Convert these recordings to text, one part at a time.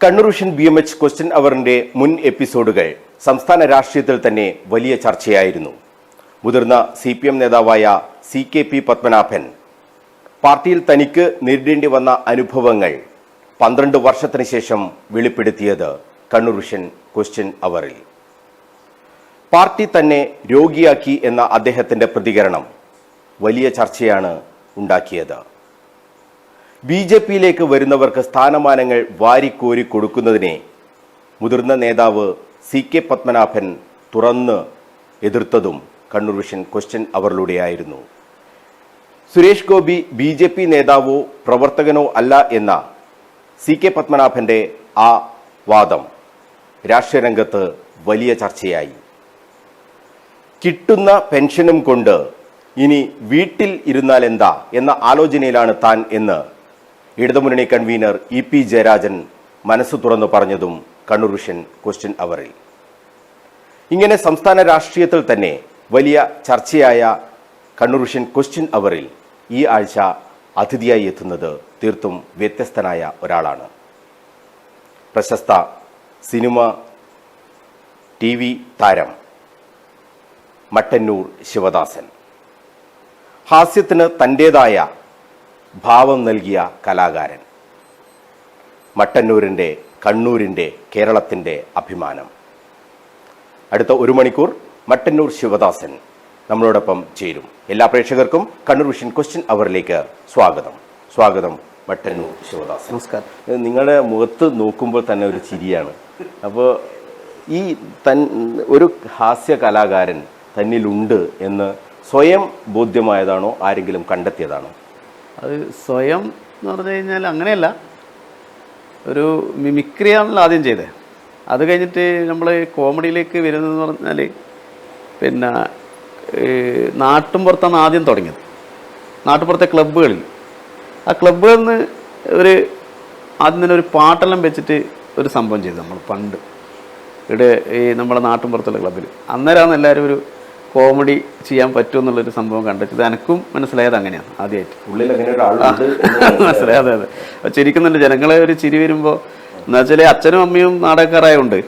Kannur vision BMH question അവറിന്റെ മുൻ എപ്പിസോഡുകൾ സംസ്ഥാന രാഷ്ട്രീയത്തിൽ തന്നെ വലിയ ചർച്ചയായിരുന്നു. മുതിർന്ന CPM നേതാവായ CKP പത്മനാഭൻ പാർട്ടിയിൽ തനിക്ക് നേരിടേണ്ടി വന്ന അനുഭവങ്ങൾ 12 വർഷത്തിന് ശേഷം വെളിപ്പെടുത്തിയത് കണ്ണൂർ വിഷൻ ക്വസ്റ്റ്യൻ അവറിൽ. പാർട്ടി തന്നെ രോഗിയാക്കി എന്ന അദ്ദേഹത്തിന്റെ പ്രതികരണം വലിയ ചർച്ചയാണ് ഉണ്ടാക്കിയത്. BJPയിലേക്ക് വരുന്നവർക്ക് സ്ഥാനമാനങ്ങൾ വാരിക്കോരി കൊടുക്കുന്നതിനെ മുതിർന്ന നേതാവ് CK പത്മനാഭൻ തുറന്ന് എതിർത്തതും കണ്ണൂർ വിഷൻ ക്വസ്റ്റ്യൻ അവറിലൂടെയായിരുന്നു. സുരേഷ് ഗോപി BJP നേതാവോ പ്രവർത്തകനോ അല്ല എന്ന CK പത്മനാഭന്റെ ആ വാദം രാഷ്ട്രീയ രംഗത്ത് വലിയ ചർച്ചയായി. കിട്ടുന്ന പെൻഷനും കൊണ്ട് ഇനി വീട്ടിൽ ഇരുന്നാൽ എന്താ എന്ന ആലോചനയിലാണ് താൻ എന്ന് ഇടതുമുന്നണി കൺവീനർ EP ജയരാജൻ മനസ്സ് തുറന്നു പറഞ്ഞതും കണ്ണൂർ വിഷൻ ക്വസ്റ്റ്യൻ അവറിൽ. ഇങ്ങനെ സംസ്ഥാന രാഷ്ട്രീയത്തിൽ തന്നെ വലിയ ചർച്ചയായ കണ്ണൂർ വിഷൻ ക്വസ്റ്റ്യൻ അവറിൽ ഈ ആഴ്ച അതിഥിയായി എത്തുന്നത് തീർത്തും വ്യത്യസ്തനായ ഒരാളാണ്. പ്രശസ്ത സിനിമ TV താരം മട്ടന്നൂർ ശിവദാസൻ. ഹാസ്യത്തിന് തൻ്റേതായ ഭാവം നൽകിയ കലാകാരൻ. മട്ടന്നൂരിൻ്റെ, കണ്ണൂരിൻ്റെ, കേരളത്തിൻ്റെ അഭിമാനം. അടുത്ത 1 മണിക്കൂർ മട്ടന്നൂർ ശിവദാസൻ നമ്മളോടൊപ്പം ചേരും. എല്ലാ പ്രേക്ഷകർക്കും കണ്ണൂർ വിഷൻ ക്വസ്റ്റ്യൻ അവറിലേക്ക് സ്വാഗതം. സ്വാഗതം മട്ടന്നൂർ ശിവദാസൻ. നമസ്കാരം. നിങ്ങളുടെ മുഖത്ത് നോക്കുമ്പോൾ തന്നെ ഒരു ചിരിയാണ്. അപ്പോൾ ഈ ഒരു ഹാസ്യ കലാകാരൻ തന്നിലുണ്ട് എന്ന് സ്വയം ബോധ്യമായതാണോ ആരെങ്കിലും കണ്ടെത്തിയതാണോ? അത് സ്വയം എന്ന് പറഞ്ഞു കഴിഞ്ഞാൽ അങ്ങനെയല്ല, ഒരു മിമിക്രിയാണല്ലോ ആദ്യം ചെയ്തത്. അത് കഴിഞ്ഞിട്ട് നമ്മൾ കോമഡിയിലേക്ക് വരുന്നതെന്ന് പറഞ്ഞാൽ പിന്നെ നാട്ടുംപുറത്താണ് ആദ്യം തുടങ്ങിയത്. നാട്ടുപുറത്തെ ക്ലബ്ബുകളിൽ, ആ ക്ലബ്ബുകളിൽ നിന്ന് ആദ്യം തന്നെ ഒരു പാട്ടെല്ലാം വെച്ചിട്ട് ഒരു സംഭവം ചെയ്തു നമ്മൾ പണ്ട് ഇവിടെ ഈ നമ്മുടെ നാട്ടുംപുറത്തുള്ള ക്ലബ്ബിൽ. അന്നേരമാണ് എല്ലാവരും ഒരു കോമഡി ചെയ്യാൻ പറ്റുമെന്നുള്ളൊരു സംഭവം കണ്ടെത്തിയത്. എനക്കും മനസ്സിലായത് അങ്ങനെയാണ് ആദ്യമായിട്ട്. മനസ്സിലായത് അതെ. അപ്പോൾ ചിരിക്കുന്നുണ്ട്, ജനങ്ങളെ ഒരു ചിരി വരുമ്പോൾ എന്ന് വെച്ചാൽ അച്ഛനും അമ്മയും നാടകക്കാരായതുകൊണ്ട്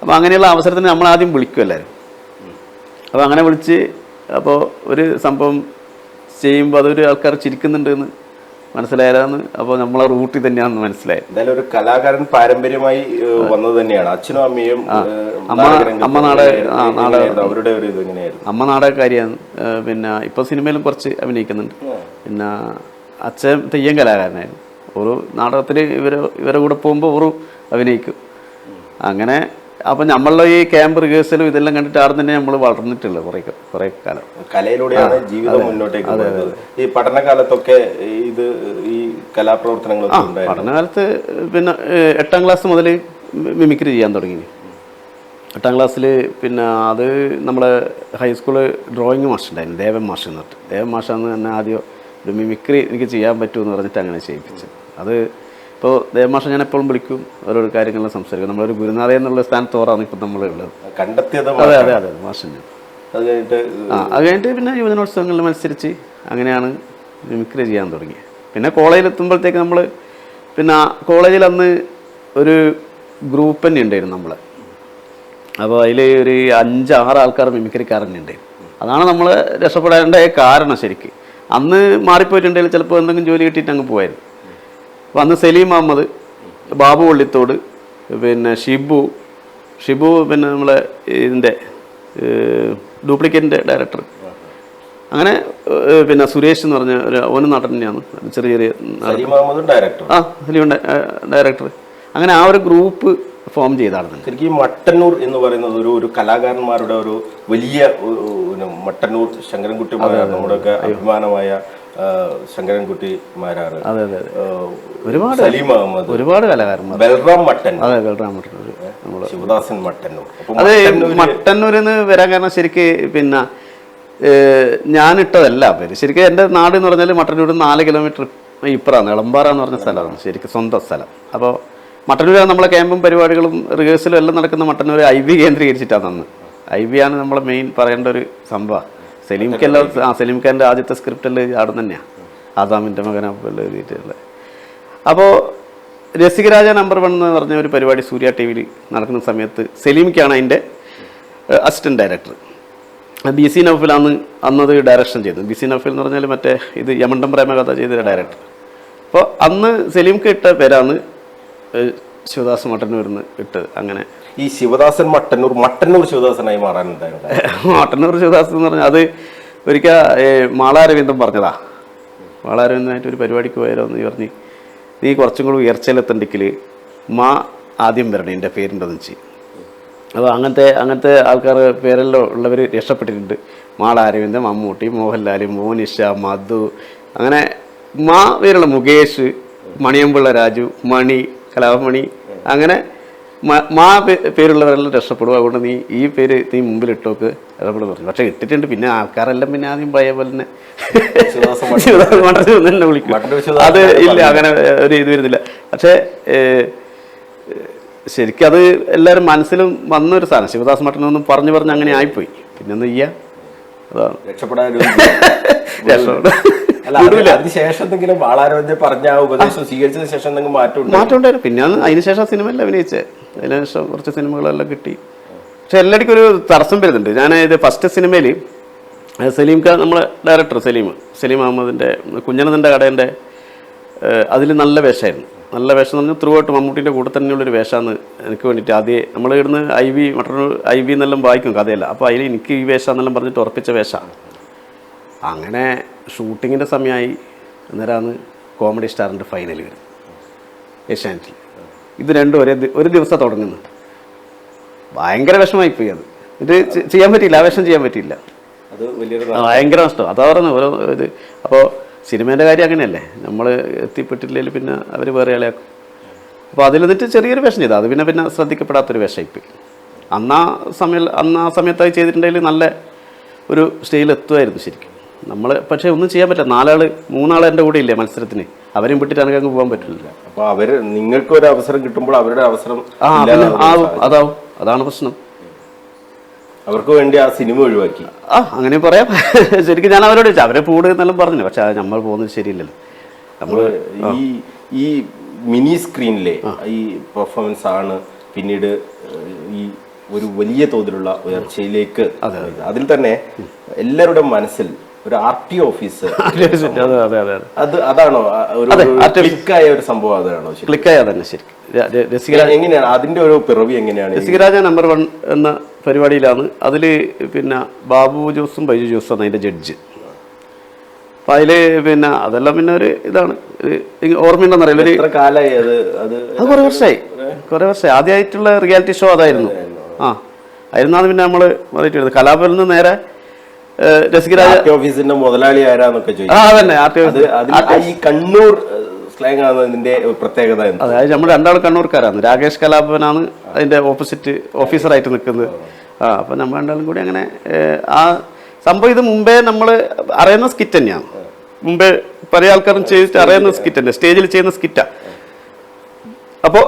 അപ്പോൾ അങ്ങനെയുള്ള അവസരത്തിന് നമ്മൾ ആദ്യം വിളിക്കും എല്ലാവരും. അപ്പോൾ അങ്ങനെ വിളിച്ച് അപ്പോൾ ഒരു സംഭവം ചെയ്യുമ്പോൾ അതൊരു ആൾക്കാർ ചിരിക്കുന്നുണ്ട് എന്ന് മനസ്സിലായതാണ്. അപ്പോൾ നമ്മളെ റൂട്ടിൽ തന്നെയാണെന്ന് മനസ്സിലായത്. എന്തായാലും ഒരു കലാകാരൻ പാരമ്പര്യമായി വന്നത് തന്നെയാണ്. അച്ഛനും അമ്മയും അമ്മ അവരുടെ ഒരു ഇത് എങ്ങനെയായിരുന്നു? അമ്മ നാടകക്കാരിയാണ്. പിന്നെ ഇപ്പോൾ സിനിമയിലും കുറച്ച് അഭിനയിക്കുന്നുണ്ട്. പിന്നെ അച്ഛൻ തെയ്യം കലാകാരനായിരുന്നു. ഒരു നാടകത്തിൽ ഇവരെ കൂടെ പോകുമ്പോൾ ഒരു അഭിനയിക്കും. അങ്ങനെ അപ്പം നമ്മളുടെ ഈ ക്യാമ്പ് റിഹേഴ്സലും ഇതെല്ലാം കണ്ടിട്ട് അവിടെ തന്നെ നമ്മൾ വളർന്നിട്ടുള്ളത് കുറേ കാലം. കലയിലൂടെയാണ് ജീവിതം മുന്നോട്ടേക്ക് പോകുന്നത്. ഈ പഠനകാലത്തൊക്കെ ഈ കലാപ്രവർത്തനങ്ങൾ പഠനകാലത്ത് പിന്നെ 8ാം ക്ലാസ് മുതൽ മിമിക്രി ചെയ്യാൻ തുടങ്ങി. 8ാം ക്ലാസ്സിൽ പിന്നെ അത് നമ്മളെ ഹൈസ്കൂള് ഡ്രോയിങ് മാഷ് ഉണ്ടായിരുന്നു, ദേവൻ മാഷ് എന്ന് പറഞ്ഞിട്ട്. ദേവൻ മാഷാന്ന് തന്നെ ആദ്യം ഒരു മിമിക്രി എനിക്ക് ചെയ്യാൻ പറ്റുമെന്ന് പറഞ്ഞിട്ട് അങ്ങനെ ചെയ്യിപ്പിച്ചത്. അത് ഇപ്പോൾ ദേവമാഷ ഞാൻ എപ്പോഴും വിളിക്കും, ഓരോരോ കാര്യങ്ങളും സംസാരിക്കും. നമ്മളൊരു ഗുരുനാഥ എന്നുള്ള സ്ഥാനത്തോറാണ് ഇപ്പം നമ്മളുള്ളത്. അതെ അതെ അതെ മാഷിന്. അത് കഴിഞ്ഞിട്ട് പിന്നെ യുവജനോത്സവങ്ങളിൽ മത്സരിച്ച് അങ്ങനെയാണ് മിമിക്രി ചെയ്യാൻ തുടങ്ങി. പിന്നെ കോളേജിലെത്തുമ്പോഴത്തേക്ക് നമ്മൾ പിന്നെ കോളേജിൽ അന്ന് ഒരു ഗ്രൂപ്പ് തന്നെ ഉണ്ടായിരുന്നു നമ്മൾ. അപ്പോൾ അതിൽ ഒരു 5-6 ആൾക്കാർ മിമിക്രിക്കാരനെ ഉണ്ടായിരുന്നു. അതാണ് നമ്മൾ രക്ഷപ്പെടേണ്ട കാരണം. ശരിക്ക് അന്ന് മാറിപ്പോയിട്ടുണ്ടെങ്കിൽ ചിലപ്പോൾ എന്തെങ്കിലും ജോലി കിട്ടിയിട്ട് അങ്ങ് പോയായിരുന്നു. അപ്പോൾ അന്ന് സലീം അഹമ്മദ്, ബാബു വള്ളിത്തോട്, പിന്നെ ഷിബു പിന്നെ നമ്മളെ ഇതിൻ്റെ ഡ്യൂപ്ലിക്കേറ്റിൻ്റെ ഡയറക്ടർ, അങ്ങനെ പിന്നെ സുരേഷ് എന്ന് പറഞ്ഞ ഒരു നടൻ തന്നെയാണ്, ചെറിയ സലീം ഡയറക്ടർ. അങ്ങനെ ആ ഒരു ഗ്രൂപ്പ് ഫോം ചെയ്താണ്. ശരിക്കും മട്ടന്നൂർ എന്ന് പറയുന്നത് ഒരു കലാകാരന്മാരുടെ ഒരു വലിയ മട്ടന്നൂർ ശങ്കരൻകുട്ടിമാരാണ്, നമ്മുടെയൊക്കെ അഭിമാനമായ ശങ്കരൻകുട്ടിമാരാണ്. അതെ അതെ ഒരുപാട് സലീം അഹമ്മദ്, ഒരുപാട് കലാകാരന്മാർ, ബൽറാം മട്ടന്നൂർ, അതെ ബൽറാം മട്ടന്നൂർ, ശിവദാസൻ മട്ടന്നൂർ. അത് മട്ടന്നൂരിന്ന് വരാൻ കാരണം ശരിക്ക് പിന്നെ ഞാനിട്ടതല്ല പേര്. ശരിക്കും എൻ്റെ നാട് എന്ന് പറഞ്ഞാൽ മട്ടന്നൂർ 4 കിലോമീറ്റർ ഇപ്പുറമാണ്, എളമ്പാറ എന്ന് പറഞ്ഞ സ്ഥലമാണ് ശരിക്കും സ്വന്തം സ്ഥലം. അപ്പോൾ മട്ടന്നൂരാണ് നമ്മളെ ക്യാമ്പും പരിപാടികളും റിഹേഴ്സലും എല്ലാം നടക്കുന്ന മട്ടന്നൂർ IB കേന്ദ്രീകരിച്ചിട്ടാണ് അന്ന്. IB ആണ് നമ്മളെ മെയിൻ പറയേണ്ട ഒരു സംഭവം. സലീം ഖാൻ്റെ ആദ്യത്തെ സ്ക്രിപ്റ്റെല്ലാം അവിടെ തന്നെയാണ്, ആദാമിൻ്റെ മകനാപ്പെല്ലാം എഴുതിയിട്ടുള്ളത്. അപ്പോൾ രസികരാജ നമ്പർ 1 എന്ന് പറഞ്ഞ ഒരു പരിപാടി സൂര്യ ടി വിയിൽ നടക്കുന്ന സമയത്ത് സലീമിക്കാണ് അതിൻ്റെ അസിസ്റ്റൻറ്റ് ഡയറക്ടർ. ബി സി നൗഫിലാണ് അന്നത് ഡയറക്ഷൻ ചെയ്തത്. ബി സി നൗഫിൽ എന്ന് പറഞ്ഞാൽ മറ്റേ ഇത് യമണ്ടം പ്രേമകഥ ചെയ്ത ഡയറക്ടർ. അപ്പോൾ അന്ന് സലീംക്ക് ഇട്ട പേരാണ് ശിവദാസ് മട്ടന്നൂരിന്ന് ഇട്ടത്. അങ്ങനെ ഈ ശിവദാസൻ മട്ടന്നൂർ ശിവദാസനായി മാറാനുണ്ടായിരുന്നു. മട്ടന്നൂർ ശിവദാസ് എന്ന് പറഞ്ഞാൽ അത് ഒരിക്കൽ മാളാരവിന്ദൻ പറഞ്ഞതാ. മാളാരവിന്ദനായിട്ട് ഒരു പരിപാടിക്ക് പോയാലോ എന്ന് പറഞ്ഞ്, നീ കുറച്ചും കൂടി ഉയർച്ചയിലെത്തണ്ടെങ്കിൽ മാ ആദ്യം വരണം എൻ്റെ പേരുണ്ടെന്ന് വെച്ച്. അപ്പോൾ അങ്ങനത്തെ ആൾക്കാർ പേരെല്ലാം ഉള്ളവർ രക്ഷപ്പെട്ടിട്ടുണ്ട്. മാളാരവിന്ദൻ, മമ്മൂട്ടി, മോഹൻലാൽ, മോനിഷ, മധു, അങ്ങനെ മാ പേരുള്ള മുകേഷ്, മണിയമ്പിള്ള രാജു, മണി, കലാഭമണി, അങ്ങനെ മാ പേരുള്ളവരെല്ലാം രക്ഷപ്പെടും. അതുകൊണ്ട് നീ ഈ പേര് നീ മുമ്പിലിട്ടോക്ക് രക്ഷപ്പെടും പറഞ്ഞു. പക്ഷെ ഇട്ടിട്ടുണ്ട്. പിന്നെ ആൾക്കാരെല്ലാം പിന്നെ ആദ്യം പഴയ പോലെ തന്നെ തന്നെ വിളിക്കും. അത് ഇല്ല, അങ്ങനെ ഒരു ഇത് വരുന്നില്ല. പക്ഷേ ശരിക്കും അത് എല്ലാവരും മനസ്സിലും വന്നൊരു സാധനം. ശിവദാസ് മട്ടനൊന്നും പറഞ്ഞു അങ്ങനെ ആയിപ്പോയി. പിന്നെ ഒന്നും ചെയ്യാ, അതാണ് അതിനുശേഷം പറഞ്ഞ ഉപദേശം സ്വീകരിച്ചതിന് ശേഷം മാറ്റം ഉണ്ടായിരുന്നു. പിന്നെ അതിനുശേഷം സിനിമയിൽ അഭിനയിച്ചത്. അതിനുശേഷം കുറച്ച് സിനിമകളെല്ലാം കിട്ടി. പക്ഷെ എല്ലാവർക്കും ഒരു തടസ്സം വരുന്നുണ്ട്. ഞാൻ ഇത് ഫസ്റ്റ് സിനിമയിൽ സലീംക്ക, നമ്മളെ ഡയറക്ടർ സലീം അഹമ്മദിൻ്റെ കുഞ്ഞനന്ദൻ്റെ കടേൻ്റെ അതിൽ നല്ല വേഷമായിരുന്നു. നല്ല വേഷം എന്ന് പറഞ്ഞാൽ ത്രൂ ഔട്ട് മമ്മൂട്ടിൻ്റെ കൂടെ തന്നെയുള്ളൊരു വേഷമാണ് എനിക്ക് വേണ്ടിയിട്ട്. ആദ്യം നമ്മൾ ഇവിടുന്ന് മട്ടന്നൂർ IV എന്നെല്ലാം വായിക്കും കഥയല്ല. അപ്പോൾ അതിൽ എനിക്ക് ഈ വേഷമെന്നെല്ലാം പറഞ്ഞിട്ട് ഉറപ്പിച്ച വേഷമാണ്. അങ്ങനെ ഷൂട്ടിങ്ങിൻ്റെ സമയമായി. അന്നേരമാണ് കോമഡി സ്റ്റാറിൻ്റെ ഫൈനൽ വരും ഏഷ്യാനെറ്റിൽ. ഇത് രണ്ടും ഒരു ദിവസം തുടങ്ങുന്നു. ഭയങ്കര വിഷമമായിപ്പോയി. അത് ഇത് ചെയ്യാൻ പറ്റിയില്ല, ആ വേഷം ചെയ്യാൻ പറ്റിയില്ല. അത് ഭയങ്കര നഷ്ടം. അതാ പറഞ്ഞു ഓരോ ഇത്. അപ്പോൾ സിനിമേൻ്റെ കാര്യം അങ്ങനെയല്ലേ, നമ്മൾ എത്തിപ്പെട്ടില്ലെങ്കിൽ പിന്നെ അവർ വേറെ ആളെയാക്കും. അപ്പോൾ അതിൽ നിന്നിട്ട് ചെറിയൊരു വേഷം ചെയ്തു. അത് പിന്നെ ശ്രദ്ധിക്കപ്പെടാത്തൊരു വേഷമായിപ്പോയി. അന്ന് ആ സമയത്തായി ചെയ്തിട്ടുണ്ടെങ്കിൽ നല്ല ഒരു സ്റ്റേജിൽ എത്തുമായിരുന്നു ശരിക്കും നമ്മൾ. പക്ഷേ ഒന്നും ചെയ്യാൻ പറ്റില്ല. 3 ആൾ എൻ്റെ കൂടെ ഇല്ലേ മത്സരത്തിന്, അവരും വിട്ടിട്ട് എനിക്ക് അങ്ങ് പോകാൻ പറ്റില്ല. അപ്പോൾ നിങ്ങൾക്ക് ഒരു അവസരം കിട്ടുമ്പോൾ അവരുടെ അവസരം അതാവും. അതാണ് പ്രശ്നം. അവർക്ക് വേണ്ടി ആ സിനിമ ഒഴിവാക്കി. അങ്ങനെ പറയാം. ശരിക്കും ഞാൻ അവരോട് ചോദിച്ചു, അവരെ പൂട് എന്നെല്ലാം പറഞ്ഞു. പക്ഷെ നമ്മൾ പോകുന്നത് ശരിയില്ലല്ലോ. നമ്മൾ ഈ മിനി സ്ക്രീനിലെ ഈ പെർഫോമൻസ് ആണ് പിന്നീട് ഈ ഒരു വലിയ തോതിലുള്ള ഉയർച്ചയിലേക്ക്. അതിൽ തന്നെ എല്ലാവരുടെ മനസ്സിൽ ഒരു RTO ഓഫീസ്, അതാണോ ക്ലിക്കായ ഒരു സംഭവം? അതാണോ ക്ലിക്കായ തന്നെ ശരിക്കും? എങ്ങനെയാണ് അതിന്റെ ഒരു പിറവി? എങ്ങനെയാണ്? രസികരാജ നമ്പർ 1 എന്ന പരിപാടിയിലാണ്. അതിൽ പിന്നെ ബാബു ജോസും ബൈജു ജോസും ആണ് അതിൻ്റെ ജഡ്ജ്. അപ്പം അതിൽ പിന്നെ അതെല്ലാം പിന്നെ ഒരു ഇതാണ്, ഓർമ്മയുണ്ടെന്നറിയില്ല. എത്ര കാലമായി അത്? കുറേ വർഷമായി. ആദ്യമായിട്ടുള്ള റിയാലിറ്റി ഷോ അതായിരുന്നു. ആയിരുന്നാണ് പിന്നെ നമ്മൾ വന്നിട്ട് കലാപത്തിൽ നിന്ന് നേരെ രസികരാജ ഓഫീസിന്റെ മുതലാളി ആരാന്നൊക്കെ ചോദിച്ചു. ഈ കണ്ണൂർ സ്ലാങ് ആണ് ഇതിന്റെ പ്രത്യേകത. അതായത് നമ്മൾ രണ്ടാൾ കണ്ണൂർക്കാരാണ്. രാകേഷ് കലാഭവനാണ് അതിന്റെ ഓപ്പോസിറ്റ് ഓഫീസറായിട്ട് നിൽക്കുന്നത്. അപ്പം നമ്മൾ രണ്ടാളും കൂടി അങ്ങനെ ആ സംഭവം ഇത് മുമ്പേ നമ്മൾ അറിയുന്ന സ്കിറ്റ് തന്നെയാണ്. മുമ്പേ പല ആൾക്കാരും ചെയ്തിട്ട് അറിയുന്ന സ്കിറ്റ് തന്നെ, സ്റ്റേജിൽ ചെയ്യുന്ന സ്കിറ്റാണ്. അപ്പോൾ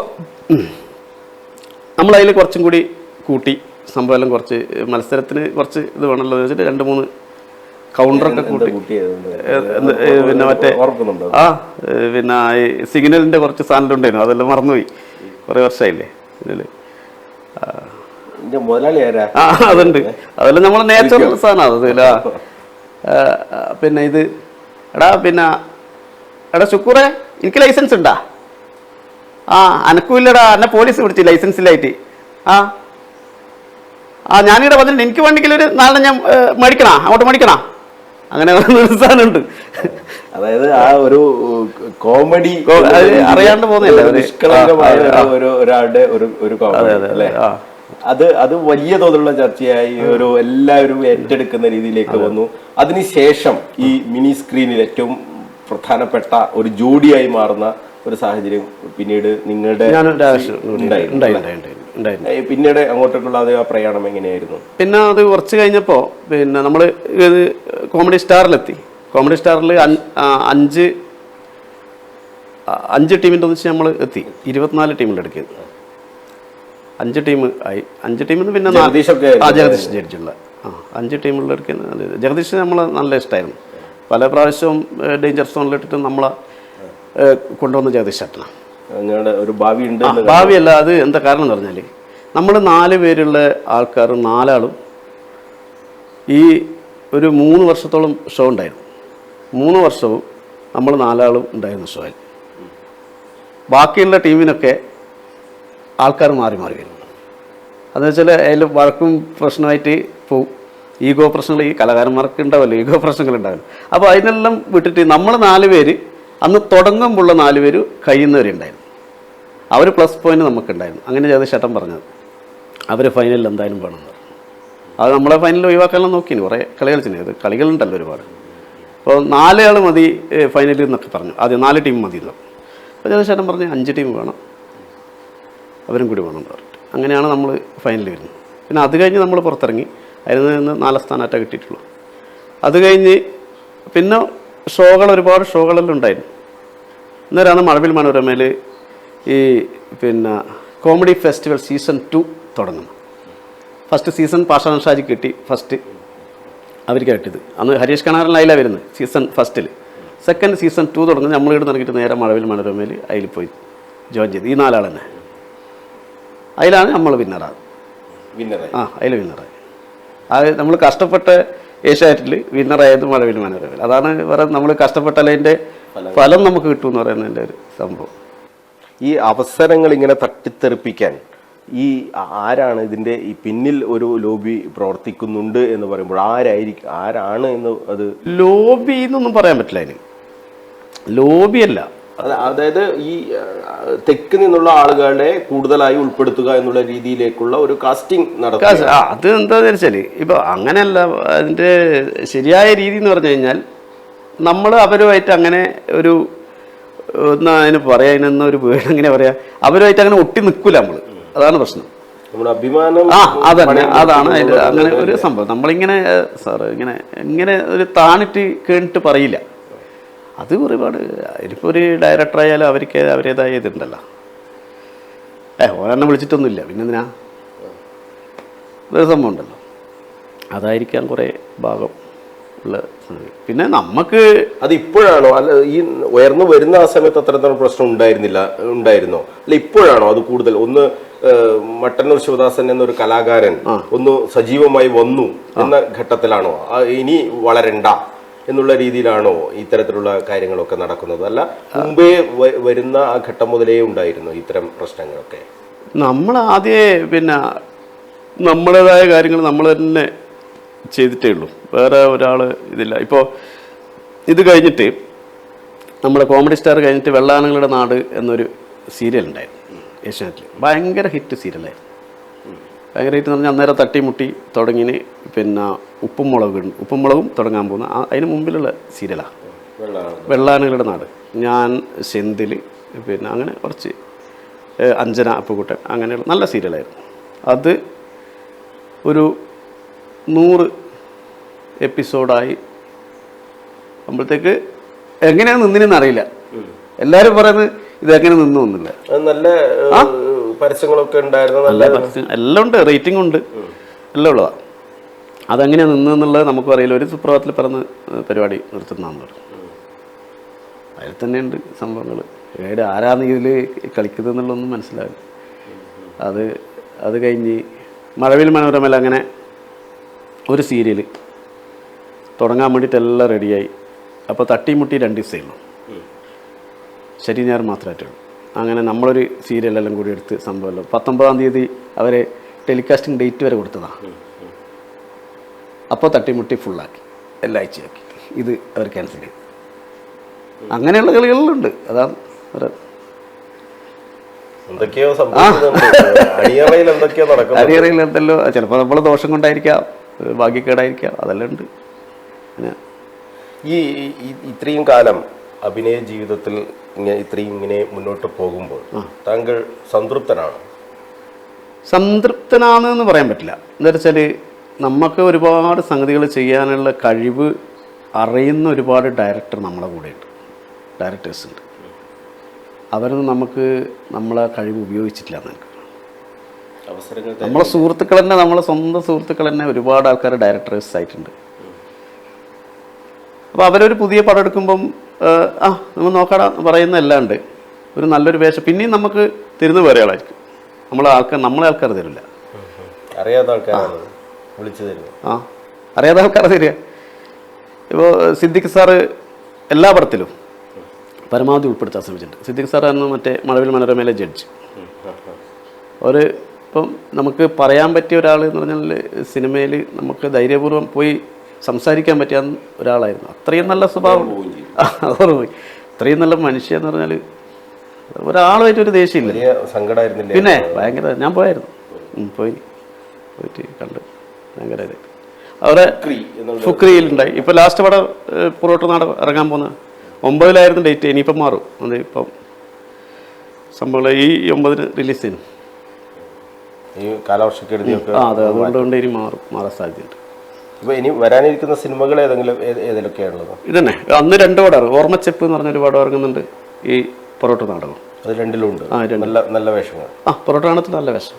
നമ്മളതിൽ കുറച്ചും കൂടി കൂട്ടി സംഭവം എല്ലാം കുറച്ച് മത്സരത്തിന് കുറച്ച് ഇത് വേണമല്ലോ എന്ന് വെച്ചിട്ട് 2-3 കൗണ്ടറൊക്കെ കൂട്ടി. പിന്നെ മറ്റേ പിന്നെ ഈ സിഗ്നലിൻ്റെ കുറച്ച് സാധനം ഉണ്ടായിരുന്നു, അതെല്ലാം മറന്നുപോയി. കുറേ വർഷമായില്ലേ ഇതിൽ. അതുണ്ട്, അതെല്ലാം നമ്മളെ നേച്ചുറൽ സാധനമാണ് അതില്ല. പിന്നെ ഇത് എടാ ശുക്കൂറെ, എനിക്ക് ലൈസൻസ് ഉണ്ടാ? അനക്കുമില്ലടാ, എന്നെ പോലീസ് പിടിച്ചു ലൈസൻസിലായിട്ട്. ഞാനിവിടെ വന്നിട്ടുണ്ട്, എനിക്ക് വേണമെങ്കിൽ ഒരു 4 ഞാൻ മേടിക്കണ, അങ്ങോട്ട് മേടിക്കണ. അങ്ങനെ ഒരു സാധനമുണ്ട്. അതായത് ആ ഒരു കോമഡി അറിയാണ്ട് പോകുന്നില്ല, ഒരാളുടെ ഒരു കോമഡി അല്ലേ? അത് വലിയ തോതിലുള്ള ചർച്ചയായി, എല്ലാവരും ഏറ്റെടുക്കുന്ന രീതിയിലേക്ക് വന്നു. അതിനുശേഷം ഈ മിനി സ്ക്രീനിൽ ഏറ്റവും പ്രധാനപ്പെട്ട ഒരു ജോഡിയായി മാറുന്ന ഒരു സാഹചര്യം പിന്നീട് നിങ്ങളുടെ പിന്നീട് അങ്ങോട്ടേക്കുള്ള ആ പ്രയാണം എങ്ങനെയായിരുന്നു? പിന്നെ അത് കുറച്ച് കഴിഞ്ഞപ്പോൾ പിന്നെ നമ്മൾ കോമഡി സ്റ്റാറിലെത്തി. കോമഡി സ്റ്റാറിൽ 5 ടീമിൻ്റെ ഒന്നിച്ച് നമ്മൾ എത്തി. 24 ടീമിൻ്റെ എടുക്കുന്നത് 5 ടീം ആയി. 5 ടീമിൽ പിന്നെ ജഗദീഷ് ജഡ്ജുള്ള 5 ടീമുള്ള എടുക്കുന്നത്. ജഗദീഷ് നമ്മൾ നല്ല ഇഷ്ടമായിരുന്നു. പല പ്രാവശ്യവും ഡേഞ്ചർ സോണിലിട്ടിട്ട് നമ്മളെ കൊണ്ടുവന്ന ജഗദീഷ് ചേട്ടനാണ്. നിങ്ങളുടെ ഒരു ഭാവി ഉണ്ട് ഭാവിയല്ല, അത് എന്താ കാരണം എന്ന് പറഞ്ഞാൽ നമ്മൾ 4 പേരുള്ള ആൾക്കാർ 4 ആളും ഈ ഒരു 3 വർഷത്തോളം ഷോ ഉണ്ടായിരുന്നു. 3 വർഷവും നമ്മൾ 4 ആളും ഉണ്ടായിരുന്നു ഷോയിൽ. ബാക്കിയുള്ള ടീമിനൊക്കെ ആൾക്കാർ മാറി മാറി വരും. അതെന്ന് വെച്ചാൽ അതിൽ വഴക്കും പ്രശ്നമായിട്ട് പോവും. ഈഗോ പ്രശ്നങ്ങൾ ഈ കലാകാരന്മാർക്ക് ഉണ്ടാവല്ലോ, ഈഗോ പ്രശ്നങ്ങൾ ഉണ്ടാവില്ല. അപ്പോൾ അതിനെല്ലാം വിട്ടിട്ട് നമ്മൾ 4 പേര് അന്ന് തുടങ്ങുമ്പോഴുള്ള 4 പേര് കഴിയുന്നവരുണ്ടായിരുന്നു. അവർ പ്ലസ് പോയിന്റ് നമുക്കുണ്ടായിരുന്നു. അങ്ങനെ ജഗദീഷേട്ടൻ പറഞ്ഞത് അവർ ഫൈനലിൽ എന്തായാലും വേണമെന്ന് പറഞ്ഞു. അത് നമ്മളെ ഫൈനലിൽ ഒഴിവാക്കാനെല്ലാം നോക്കിന്, കുറേ കളി കളിച്ചിന്. അത് കളികളുണ്ടല്ലോ ഒരുപാട്. അപ്പോൾ 4 ആൾ മതി ഫൈനലിൽ എന്നൊക്കെ പറഞ്ഞു. ആദ്യം 4 ടീം മതി എന്ന് പറഞ്ഞു. അപ്പോൾ ജഗദീഷേട്ടൻ പറഞ്ഞു 5 ടീം വേണം, അവരും കൂടി വേണം എന്ന് പറഞ്ഞിട്ട് അങ്ങനെയാണ് നമ്മൾ ഫൈനലിൽ വരുന്നത്. പിന്നെ അത് കഴിഞ്ഞ് നമ്മൾ പുറത്തിറങ്ങി. അതിൽ നിന്ന് 4 സ്ഥാനമായിട്ടാണ് കിട്ടിയിട്ടുള്ളൂ. അത് കഴിഞ്ഞ് പിന്നെ ഒരുപാട് ഷോകളെല്ലാം ഉണ്ടായിരുന്നു. അന്നേരമാണ് മഴവിൽ മനോരമയിൽ ഈ പിന്നെ കോമഡി ഫെസ്റ്റിവൽ സീസൺ 2 തുടങ്ങുന്നു. ഫസ്റ്റ് സീസൺ പാഷാൻ ഷാജി കിട്ടി, ഫസ്റ്റ് അവർക്ക് കിട്ടിയത്. അന്ന് ഹരീഷ് കണാറിലായില്ല വരുന്നത് സീസൺ ഫസ്റ്റിൽ. സെക്കൻഡ് സീസൺ 2 തുടങ്ങുന്നത് നമ്മളിവിടെ നിറങ്ങിയിട്ട് നേരെ മഴവിൽ മനോരമയിൽ അതിൽ പോയി ജോയിൻ ചെയ്ത്. ഈ 4 ആൾ തന്നെ അതിലാണ് നമ്മൾ വിന്നറായത്. അതിൽ വിന്നറായി. അത് നമ്മൾ കഷ്ടപ്പെട്ട ഏഷ്യാനെറ്റിൽ വിന്നറായത് മഴവിൽ മനോരമയിൽ. അതാണ് വേറെ നമ്മൾ കഷ്ടപ്പെട്ടാലതിൻ്റെ ഫലം നമുക്ക് കിട്ടുമെന്ന് പറയുന്നതിൻ്റെ ഒരു സംഭവം. ഈ അവസരങ്ങൾ ഇങ്ങനെ തട്ടിത്തെറിപ്പിക്കാൻ ഈ ആരാണ് ഇതിൻ്റെ ഈ പിന്നിൽ ഒരു ലോബി പ്രവർത്തിക്കുന്നുണ്ട് എന്ന് പറയുമ്പോൾ ആരാണ് എന്ന് അത് ലോബി എന്നൊന്നും പറയാൻ പറ്റില്ല. അതിന് ലോബിയല്ല. അതായത് ഈ തെക്ക് നിന്നുള്ള ആളുകളെ കൂടുതലായി ഉൾപ്പെടുത്തുക എന്നുള്ള രീതിയിലേക്കുള്ള ഒരു കാസ്റ്റിംഗ് നടത്തുക. അത് എന്താണെന്ന് വെച്ചാൽ ഇപ്പോൾ അങ്ങനെയല്ല. അതിൻ്റെ ശരിയായ രീതി എന്ന് പറഞ്ഞു കഴിഞ്ഞാൽ നമ്മൾ അവരുമായിട്ട് അങ്ങനെ ഒരു എന്നാ അതിന് പറയാ, അതിനെന്ന ഒരു വേർഡ് എങ്ങനെ പറയാ, അവരുമായിട്ട് അങ്ങനെ ഒട്ടി നിൽക്കൂല നമ്മൾ. അതാണ് പ്രശ്നം. നമ്മുടെ അഭിമാനം അതന്നെ, അതാണ് അതിൻ്റെ അങ്ങനെ ഒരു സംഭവം. നമ്മളിങ്ങനെ സാറ് ഇങ്ങനെ ഒരു താണിട്ട് കേണിട്ട് പറയില്ല. അത് ഒരുപാട് ഇതിപ്പോൾ ഒരു ഡയറക്ടറായാലും അവരേതായ ഇതുണ്ടല്ലോ. ഓരെണ്ണം വിളിച്ചിട്ടൊന്നുമില്ല, പിന്നെ എന്തിനാ ഒരു സംഭവം ഉണ്ടല്ലോ. അതായിരിക്കാം കുറേ ഭാഗം ഉള്ള. പിന്നെ നമുക്ക് അത് ഇപ്പോഴാണോ അല്ല ഈ ഉയർന്നു വരുന്ന ആ സമയത്ത് അത്തരത്തിലുള്ള പ്രശ്നം ഉണ്ടായിരുന്നോ അല്ല ഇപ്പോഴാണോ അത് കൂടുതൽ? ഒന്ന് മട്ടന്നൂർ ശിവദാസൻ എന്നൊരു കലാകാരൻ ഒന്ന് സജീവമായി വന്നു എന്ന ഘട്ടത്തിലാണോ, ഇനി വളരണ്ട എന്നുള്ള രീതിയിലാണോ ഇത്തരത്തിലുള്ള കാര്യങ്ങളൊക്കെ നടക്കുന്നത്? അല്ല മുമ്പേ വരുന്ന ആ ഘട്ടം മുതലേ ഉണ്ടായിരുന്നു ഇത്തരം പ്രശ്നങ്ങളൊക്കെ? നമ്മൾ ആദ്യമേ പിന്നെ നമ്മുടേതായ കാര്യങ്ങൾ നമ്മൾ തന്നെ ചെയ്തിട്ടേ ഉള്ളൂ, വേറെ ഒരാൾ ഇതില്ല. ഇപ്പോൾ ഇത് കഴിഞ്ഞിട്ട് നമ്മുടെ കോമഡി സ്റ്റാർ കഴിഞ്ഞിട്ട് വെള്ളാനങ്ങളുടെ നാട് എന്നൊരു സീരിയൽ ഉണ്ടായിരുന്നു ഏഷ്യാനെറ്റിൽ. ഭയങ്കര ഹിറ്റ് സീരിയലായിരുന്നു. ഭയങ്കര ഹിറ്റ് എന്ന് പറഞ്ഞാൽ അന്നേരം തട്ടിമുട്ടി തുടങ്ങിന്. പിന്നെ ഉപ്പും മുളകും തുടങ്ങാൻ പോകുന്ന അതിന് മുമ്പിലുള്ള സീരിയലാണ് വെള്ളാനങ്ങളുടെ നാട്. ഞാൻ സെന്തിൽ പിന്നെ അങ്ങനെ കുറച്ച് അഞ്ജന അപ്പുകുട്ടൻ അങ്ങനെയുള്ള നല്ല സീരിയലായിരുന്നു. അത് ഒരു 100 എപ്പിസോഡായി ആകുമ്പോഴത്തേക്ക് എങ്ങനെയാണ് നിന്നിനെന്ന് അറിയില്ല. എല്ലാവരും പറയുന്നത് ഇതെങ്ങനെ നിന്നു എന്നില്ല. നല്ല പരസ്യങ്ങളൊക്കെ ഉണ്ടായിരുന്നു, നല്ല എല്ലാം ഉണ്ട്, റേറ്റിംഗ് ഉണ്ട്, എല്ലാം ഉള്ളതാണ്. അതെങ്ങനെയാണ് നിന്നെന്നുള്ളത് നമുക്ക് അറിയില്ല. ഒരു സുപ്രഭാതത്തിൽ പറഞ്ഞ് പരിപാടി നിർത്തുന്നതെന്ന് പറഞ്ഞു. അതിൽ തന്നെയുണ്ട് സംഭവങ്ങൾ. ആരാണ് ഇതിൽ കളിക്കുന്നത് എന്നുള്ളതൊന്നും മനസ്സിലാവില്ല. അത് കഴിഞ്ഞ് മഴവിൽ മനോരമയിൽ അങ്ങനെ ഒരു സീരിയൽ തുടങ്ങാൻ വേണ്ടിയിട്ട് എല്ലാം റെഡിയായി. അപ്പോൾ തട്ടിമുട്ടി 2 ദിവസമേ ഉള്ളൂ, ശനി ഞായർ മാത്രമായിട്ടുള്ളൂ. അങ്ങനെ നമ്മളൊരു സീരിയലെല്ലാം കൂടി എടുത്ത് സംഭവമല്ലോ 19-ാം തീയതി അവരെ ടെലികാസ്റ്റിംഗ് ഡേറ്റ് വരെ കൊടുത്തതാണ്. അപ്പോൾ തട്ടിമുട്ടി ഫുള്ളാക്കി, എല്ലാ ആഴ്ചയാക്കി. ഇത് അവർ ക്യാൻസൽ ചെയ്തു. അങ്ങനെയുള്ള കളികളിലുണ്ട്. അതാണ് അടിയറയിൽ എന്തല്ലോ ചിലപ്പോൾ നമ്മളെ ദോഷം കൊണ്ടായിരിക്കാം, ഭാഗ്യക്കേടായിരിക്കാം, അതെല്ലാം ഉണ്ട്. പിന്നെ ഇത്രയും കാലം അഭിനയ ജീവിതത്തിൽ ഇങ്ങനെ മുന്നോട്ട് പോകുമ്പോൾ താങ്കൾ സംതൃപ്തനാണോ? സംതൃപ്തനാണെന്ന് പറയാൻ പറ്റില്ല. എന്താ വെച്ചാൽ നമുക്ക് ഒരുപാട് സംഗതികൾ ചെയ്യാനുള്ള കഴിവ് അറിയുന്ന ഒരുപാട് ഡയറക്ടർ നമ്മളെ കൂടെയുണ്ട്, ഡയറക്ടേഴ്സ് ഉണ്ട്. അവരൊന്നും നമുക്ക് നമ്മളെ കഴിവ് ഉപയോഗിച്ചിട്ടില്ല. നമ്മളെ സുഹൃത്തുക്കൾ തന്നെ, നമ്മളെ സ്വന്തം സുഹൃത്തുക്കൾ തന്നെ ഒരുപാട് ആൾക്കാർ ഡയറക്ടേഴ്സ് ആയിട്ടുണ്ട്. അപ്പോൾ അവരൊരു പുതിയ പടം എടുക്കുമ്പം നമ്മൾ നോക്കാടാ പറയുന്നതല്ലാണ്ട് ഒരു നല്ലൊരു വേഷം പിന്നെയും നമുക്ക് തരുന്ന വേറെ ആളായിരിക്കും. നമ്മളെ ആൾക്കാർ തരില്ല. അറിയാത്ത ആൾക്കാരാണ് വിളിച്ചു തരുന്നത്. അറിയാത്ത ആൾക്കാർ തരിക. ഇപ്പോൾ സിദ്ദിഖ് സാറ് എല്ലാ പടത്തിലും പരമാവധി ഉൾപ്പെടുത്താൻ ശ്രമിച്ചിട്ടുണ്ട്. സിദ്ദിഖ് സാറായിരുന്നു മറ്റേ മഴവിൽ മനോരമയിലെ ജഡ്ജ്. ഇപ്പം നമുക്ക് പറയാൻ പറ്റിയ ഒരാൾ എന്ന് പറഞ്ഞാൽ സിനിമയിൽ നമുക്ക് ധൈര്യപൂർവ്വം പോയി സംസാരിക്കാൻ പറ്റിയ ഒരാളായിരുന്നു. അത്രയും നല്ല സ്വഭാവം, പോയി അത്രയും നല്ല മനുഷ്യ എന്ന് പറഞ്ഞാൽ ഒരാളുമായിട്ടൊരു ദേഷ്യമില്ല. പിന്നെ ഭയങ്കര ഞാൻ പോയായിരുന്നു, പോയിട്ട് കണ്ട് ഭയങ്കര അവിടെ ഫുക്രിയിലുണ്ടായി. ഇപ്പം ലാസ്റ്റ് പടം പുറോട്ട് നാട് ഇറങ്ങാൻ പോകുന്ന 9-ലായിരുന്നു ഡേറ്റ്. ഇനിയിപ്പം മാറും. അത് ഇപ്പം സംഭവം ഈ 9-ന് റിലീസ് ചെയ്യുന്നു. അതെ, അതുകൊണ്ട് ഇനി മാറാൻ സാധ്യതയുണ്ട്. ഇപ്പൊ ഇനി വരാനിരിക്കുന്ന സിനിമകൾ ഏതൊക്കെയാണുള്ളത്? ഇതന്നെ അന്ന് 2 പടം ഓർമ്മച്ചെപ്പ് എന്ന് പറഞ്ഞൊരു പടം ഇറങ്ങുന്നുണ്ട്. ഈ പൊറോട്ട നാടകം അത് 2-ലും നല്ല വേഷങ്ങൾ. പൊറോട്ട നാടകത്തിൽ നല്ല വേഷം.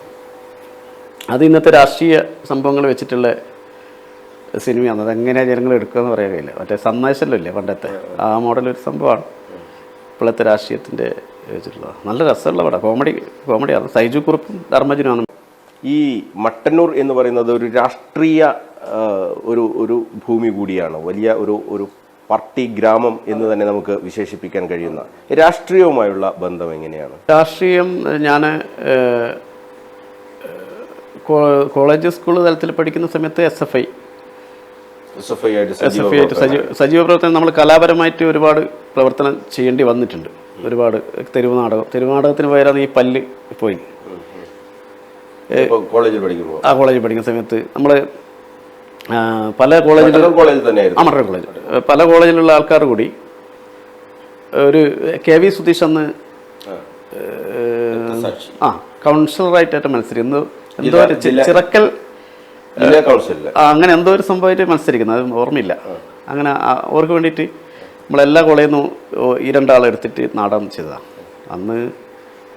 അത് ഇന്നത്തെ രാഷ്ട്രീയ സംഭവങ്ങൾ വെച്ചിട്ടുള്ള സിനിമയാണ്. അതെങ്ങനെയാണ് ജനങ്ങൾ എടുക്കുക എന്ന് പറയാൻ കഴിയില്ല. മറ്റേ സന്ദേശമല്ലേ പണ്ടത്തെ ആ മോഡൽ ഒരു സംഭവമാണ്. ഇപ്പോഴത്തെ രാഷ്ട്രീയത്തിൻ്റെ വെച്ചിട്ടുള്ളത് നല്ല രസമുള്ള പടം. കോമഡിയാണ്. സൈജു കുറുപ്പും ധർമ്മജനുമാണ്. ഈ മട്ടന്നൂർ എന്ന് പറയുന്നത് ഒരു രാഷ്ട്രീയ ഒരു ഭൂമി കൂടിയാണ്. വലിയ ഒരു പാർട്ടി ഗ്രാമം എന്ന് തന്നെ നമുക്ക് വിശേഷിപ്പിക്കാൻ കഴിയുന്ന. രാഷ്ട്രീയവുമായുള്ള ബന്ധം എങ്ങനെയാണ്? രാഷ്ട്രീയം ഞാൻ കോളേജ് സ്കൂൾ തലത്തിൽ പഠിക്കുന്ന സമയത്ത് SFI ആയിട്ട് സജീവ പ്രവർത്തനം. നമ്മൾ കലാപരമായിട്ട് ഒരുപാട് പ്രവർത്തനം ചെയ്യേണ്ടി വന്നിട്ടുണ്ട്. ഒരുപാട് തെരുവ് നാടകത്തിന് പോയാലാണ് ഈ പല്ല് പോയി. കോളേജിൽ പഠിക്കുന്ന സമയത്ത് നമ്മൾ പല കോളേജിലും മട്ടന്നൂർ കോളേജ് പല കോളേജിലുള്ള ആൾക്കാർ കൂടി ഒരു KV സുധീഷ് അന്ന് കൗൺസിലറായിട്ടായിട്ട് മത്സരിക്കുന്നു. എന്തോ ചിറക്കൽ അങ്ങനെ എന്തോ ഒരു സംഭവമായിട്ട് മത്സരിക്കുന്നത്, അത് ഓർമ്മയില്ല. അങ്ങനെ അവർക്ക് വേണ്ടിയിട്ട് നമ്മളെല്ലാ കോളേജിൽ നിന്നും ഈ 2 ആളെ എടുത്തിട്ട് നാടകം ചെയ്തതാണ്. അന്ന്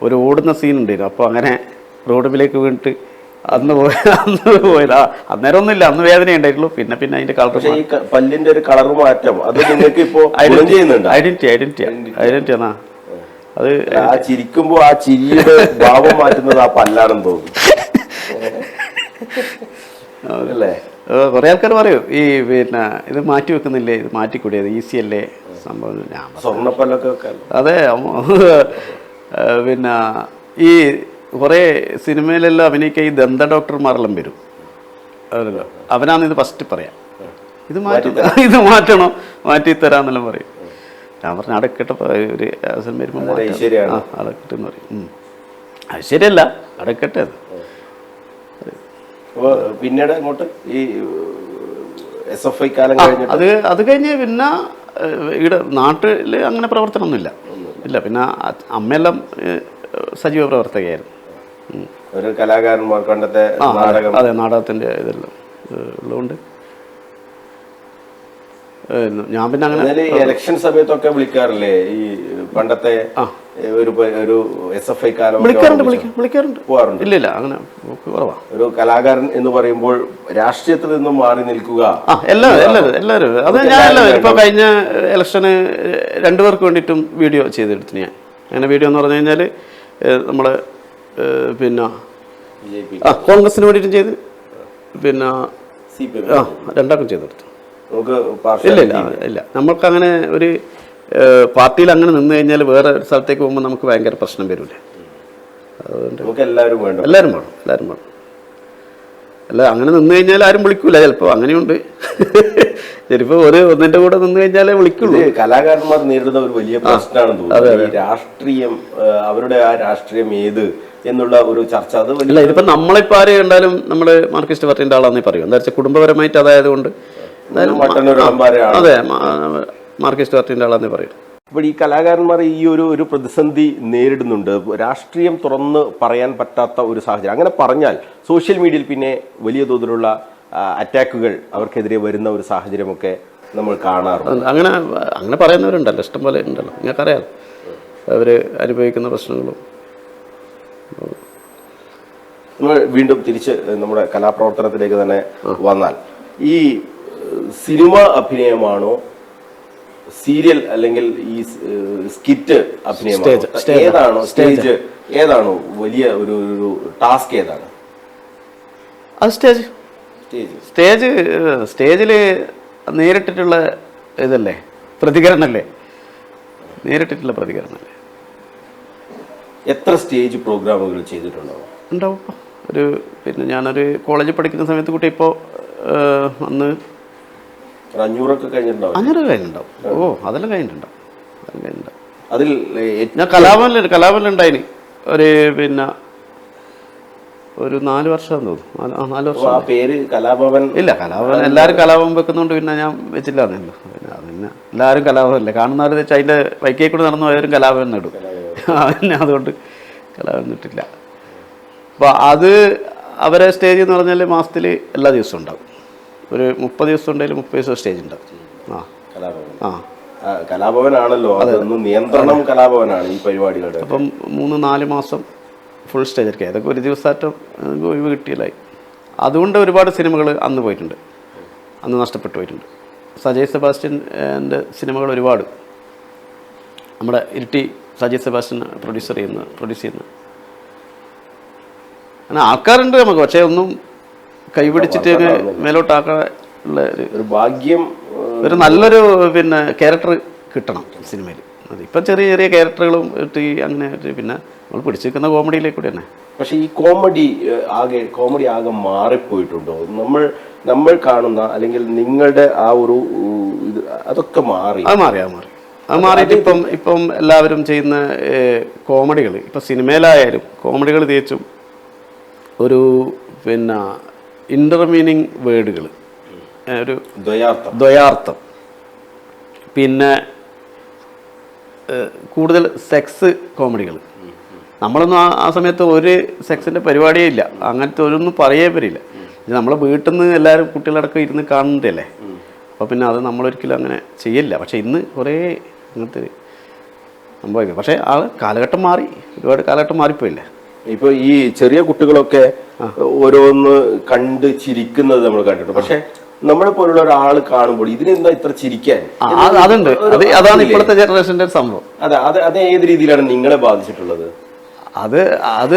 ഒരു ഓടുന്ന സീനുണ്ടായിരുന്നു. അപ്പോൾ അങ്ങനെ റോഡിലേക്ക് വീണിട്ട് അന്ന് പോയതാ. അന്നേരം ഒന്നുമില്ല, അന്ന് വേദന ഉണ്ടായിട്ടുള്ളൂ. പിന്നെ അതിന്റെ കളർ, പല്ലിന്റെ ഒരു കളർ മാറ്റം അത് നിങ്ങൾക്ക് ഇപ്പോൾ ഐഡന്റിറ്റി എന്നാ അത് ചിരിക്കുമ്പോ ആ ചിരിയുടെ ഭാവം മാറ്റുന്നത് ആ പല്ലാണെന്ന് തോന്നുന്നു. കുറെ ആൾക്കാർ പറയും ഈ പിന്നെ ഇത് മാറ്റി വെക്കുന്നില്ലേ, ഇത് മാറ്റിക്കൂടിയത് ഈസി അല്ലേ സംഭവം. സ്വർണ്ണപ്പല്ലൊക്കെ അതെ. പിന്നെ ഈ കുറേ സിനിമയിലെല്ലാം അഭിനയിക്കുക ഈ ദന്ത ഡോക്ടർമാരെല്ലാം വരും. അവനാണ് ഇത് ഫസ്റ്റ് പറയാം, ഇത് മാറ്റണോ, മാറ്റിത്തരാന്നെല്ലാം പറയും. ഞാൻ പറഞ്ഞ അടക്കട്ടെ, ഒരു അവസരം വരുമ്പോൾ അടക്കട്ടെ എന്ന് പറയും. അത് ശരിയല്ല, അടക്കട്ടെ. പിന്നീട് അങ്ങോട്ട് ഈ SFI കാലം അത് കഴിഞ്ഞ് പിന്നെ ഇവിടെ നാട്ടിൽ അങ്ങനെ പ്രവർത്തനമൊന്നുമില്ല. പിന്നെ അമ്മയെല്ലാം സജീവ പ്രവർത്തകയായിരുന്നു. ഒരു കലാകാരന്മാർ പണ്ടത്തെ അതെ നാടകത്തിന്റെ ഇതെല്ലാം ഉള്ളതുകൊണ്ട് ഞാൻ പിന്നെ അങ്ങനെ ഇലക്ഷൻ സമയത്തൊക്കെ വിളിക്കാറില്ലേ ഈ പണ്ടത്തെ ഒരു SFI കാലം? വിളിക്കാറുണ്ട്. പോവാറുണ്ട്? ഇല്ല അങ്ങനെ കുറവാ. ഒരു കലാകാരൻ എന്ന് പറയുമ്പോൾ രാഷ്ട്രീയത്തിൽ നിന്നും മാറി നിൽക്കുക എല്ലാവരും അത് ഞാൻ ഇപ്പൊ കഴിഞ്ഞ ഇലക്ഷന് 2 പേർക്ക് വേണ്ടിയിട്ടും വീഡിയോ ചെയ്തെടുത്തു ഞാൻ. അങ്ങനെ വീഡിയോ എന്ന് പറഞ്ഞു കഴിഞ്ഞാൽ നമ്മള് പിന്നെ കോൺഗ്രസിന് വേണ്ടിയിട്ടും ചെയ്ത്, പിന്നെ രണ്ടാക്കും ചെയ്തെടുത്തു. ഇല്ല നമ്മൾക്കങ്ങനെ ഒരു പാർട്ടിയിൽ അങ്ങനെ നിന്ന് കഴിഞ്ഞാൽ വേറെ ഒരു സ്ഥലത്തേക്ക് പോകുമ്പോൾ നമുക്ക് ഭയങ്കര പ്രശ്നം വരില്ലേ. അതുകൊണ്ട് എല്ലാവരും വേണം. അല്ല അങ്ങനെ നിന്ന് കഴിഞ്ഞാൽ ആരും വിളിക്കൂല. ചിലപ്പോൾ അങ്ങനെയുണ്ട്. ചിലപ്പോൾ ഒന്നിന്റെ കൂടെ നിന്ന് കഴിഞ്ഞാലേ വിളിക്കുള്ളൂ. കലാകാരന്മാർ നേരിടുന്ന ഒരു വലിയ പ്രശ്നമാണെന്ന് തോന്നുന്നു രാഷ്ട്രീയം. അവരുടെ ആ രാഷ്ട്രീയം ഏത് എന്നുള്ള ഒരു ചർച്ച അത് ഇല്ല. ഇതിപ്പോ നമ്മളിപ്പോ ആര് കണ്ടാലും നമ്മള് മാർക്സിസ്റ്റ് പാർട്ടിന്റെ ആളാന്നേ പറയും. എന്താ വെച്ചാൽ കുടുംബപരമായിട്ട് അതായത് കൊണ്ട് അതെ മാർക്സിസ്റ്റ് പാർട്ടിന്റെ ആളാന്നേ പറയും. ഇപ്പോൾ ഈ കലാകാരന്മാർ ഈ ഒരു പ്രതിസന്ധി നേരിടുന്നുണ്ട്. രാഷ്ട്രീയം തുറന്ന് പറയാൻ പറ്റാത്ത ഒരു സാഹചര്യം. അങ്ങനെ പറഞ്ഞാൽ സോഷ്യൽ മീഡിയയിൽ പിന്നെ വലിയ തോതിലുള്ള അറ്റാക്കുകൾ അവർക്കെതിരെ വരുന്ന ഒരു സാഹചര്യമൊക്കെ നമ്മൾ കാണാറുണ്ട്. അങ്ങനെ പറയുന്നവരുണ്ടല്ലോ, ഇഷ്ടം പോലെ ഉണ്ടല്ലോ. നിങ്ങൾക്കറിയാം അവർ അനുഭവിക്കുന്ന പ്രശ്നങ്ങളും. നമ്മൾ വീണ്ടും തിരിച്ച് നമ്മുടെ കലാപ്രവർത്തനത്തിലേക്ക് തന്നെ വന്നാൽ, ഈ സിനിമ അഭിനയമാണോ സീരിയൽ അല്ലെങ്കിൽ ഈ സ്കിറ്റ് അഭിനയമാണോ? സ്റ്റേജ്. ഏതാണോ സ്റ്റേജ്, ഏതാണോ വലിയ ഒരു ടാസ്ക് ഏതാണ്? അത് സ്റ്റേജിൽ നേരിട്ടിട്ടുള്ള ഇതല്ലേ, പ്രതികരണമല്ലേ, നേരിട്ടിട്ടുള്ള പ്രതികരണമല്ലേ. എത്ര സ്റ്റേജ് പ്രോഗ്രാമുകൾ ചെയ്തിട്ടുണ്ടാവും? ഉണ്ടാവും. പിന്നെ ഞാനൊരു കോളേജിൽ പഠിക്കുന്ന സമയത്ത് കൂട്ടി ഇപ്പോൾ അന്ന് 500 കഴിഞ്ഞിട്ടുണ്ടാവും. 500 കഴിഞ്ഞിട്ടുണ്ടാവും. അതെല്ലാം കഴിഞ്ഞിട്ടുണ്ടാവും. അതിൽ ഞാൻ കലാഭവനിലുണ്ടായിന് പിന്നെ ഒരു 4 വർഷം തോന്നുന്നു. 4 വർഷം. ആ പേര് കലാഭവൻ? ഇല്ല, കലാഭവൻ എല്ലാവരും കലാഭവൻ വെക്കുന്നുണ്ട്, പിന്നെ ഞാൻ വെച്ചില്ലാന്നല്ലോ. പിന്നെ എല്ലാവരും കലാഭവനല്ലേ കാണുന്നവർ വെച്ചാൽ അതിൻ്റെ വൈക്കേ കൂടെ നടന്നു പോയവരും കലാഭവൻ നടും. പിന്നെ അതുകൊണ്ട് കലാഭവൻ ഇട്ടില്ല. അപ്പോൾ അത് അവരെ സ്റ്റേജ് എന്ന് പറഞ്ഞാൽ മാസത്തിൽ എല്ലാ ദിവസവും ഉണ്ടാവും. ഒരു 30 ദിവസം ഉണ്ടെങ്കിൽ 30 ദിവസം സ്റ്റേജ് ഉണ്ടാവും. കലാഭവനാണല്ലോ, അതൊന്നും നിയന്ത്രണം കലാഭവനാണ് ഈ പരിപാടികളുടെ. അപ്പം 3-4 മാസം ഫുൾ സ്റ്റേജ് ഒക്കെ. അതൊക്കെ ഒരു ദിവസമായിട്ടും ഒഴിവ് കിട്ടിയില്ലായി. അതുകൊണ്ട് ഒരുപാട് സിനിമകൾ അന്ന് പോയിട്ടുണ്ട്, അന്ന് നഷ്ടപ്പെട്ടു പോയിട്ടുണ്ട്. സജയ് സെബാസ്റ്റ്യൻ്റെ സിനിമകൾ ഒരുപാട് നമ്മുടെ ഇരിട്ടി സജയ് സെബാസ്റ്റ്യൻ പ്രൊഡ്യൂസ് ചെയ്യുന്ന അങ്ങനെ ആൾക്കാരുണ്ട് നമുക്ക്. പക്ഷേ ഒന്നും കൈപിടിച്ചിട്ട് മേലോട്ടാക്കാനുള്ള ഒരു ഭാഗ്യം, ഒരു നല്ലൊരു പിന്നെ ക്യാരക്ടർ കിട്ടണം സിനിമയിൽ. ഇപ്പം ചെറിയ ചെറിയ ക്യാരക്ടറുകളും ഇട്ട് അങ്ങനെ പിന്നെ നമ്മൾ പിടിച്ചു നിൽക്കുന്ന കോമഡിയിലേക്ക് കൂടി തന്നെ. പക്ഷെ ഈ കോമഡി ആകെ മാറിപ്പോയിട്ടുണ്ടോ? നമ്മൾ കാണുന്ന അല്ലെങ്കിൽ നിങ്ങളുടെ ആ ഒരു ഇത് അതൊക്കെ മാറി. അത് മാറിയിട്ട് ഇപ്പം എല്ലാവരും ചെയ്യുന്ന കോമഡികൾ, ഇപ്പം സിനിമയിലായാലും കോമഡികൾ തേച്ചും ഒരു പിന്നെ ഇന്റർമീനിങ് വേർഡുകൾ, ഒരു ദ്വയാർത്ഥം, പിന്നെ കൂടുതൽ സെക്സ് കോമഡികൾ. നമ്മളൊന്നും ആ സമയത്ത് ഒരു സെക്സിൻ്റെ പരിപാടിയേ ഇല്ല, അങ്ങനത്തെ ഒരൊന്നും പറയേ വരില്ല. നമ്മളെ വീട്ടിൽ നിന്ന് എല്ലാവരും കുട്ടികളടക്കം ഇരുന്ന് കാണുന്നതല്ലേ. അപ്പോൾ പിന്നെ അത് നമ്മളൊരിക്കലും അങ്ങനെ ചെയ്യില്ല. പക്ഷേ ഇന്ന് കുറേ അങ്ങനത്തെ സംഭവിക്കും. പക്ഷേ കാലഘട്ടം മാറി, ഒരുപാട് കാലഘട്ടം മാറിപ്പോയില്ലേ. ഇപ്പൊ ഈ ചെറിയ കുട്ടികളൊക്കെ ഓരോന്ന് കണ്ട് ചിരിക്കുന്നത് നമ്മൾ കണ്ടിട്ടുണ്ട്. പക്ഷെ നമ്മളെ പോലുള്ള ഒരാൾ കാണുമ്പോൾ ഇതിനെന്താ ഇത്ര ചിരിക്കാൻ? അതുണ്ട്, അതാണ് ഇപ്പോഴത്തെ ജനറേഷന്റെ ഒരു സംഭവം. അത് ഏത് രീതിയിലാണ് നിങ്ങളെ ബാധിച്ചിട്ടുള്ളത്? അത്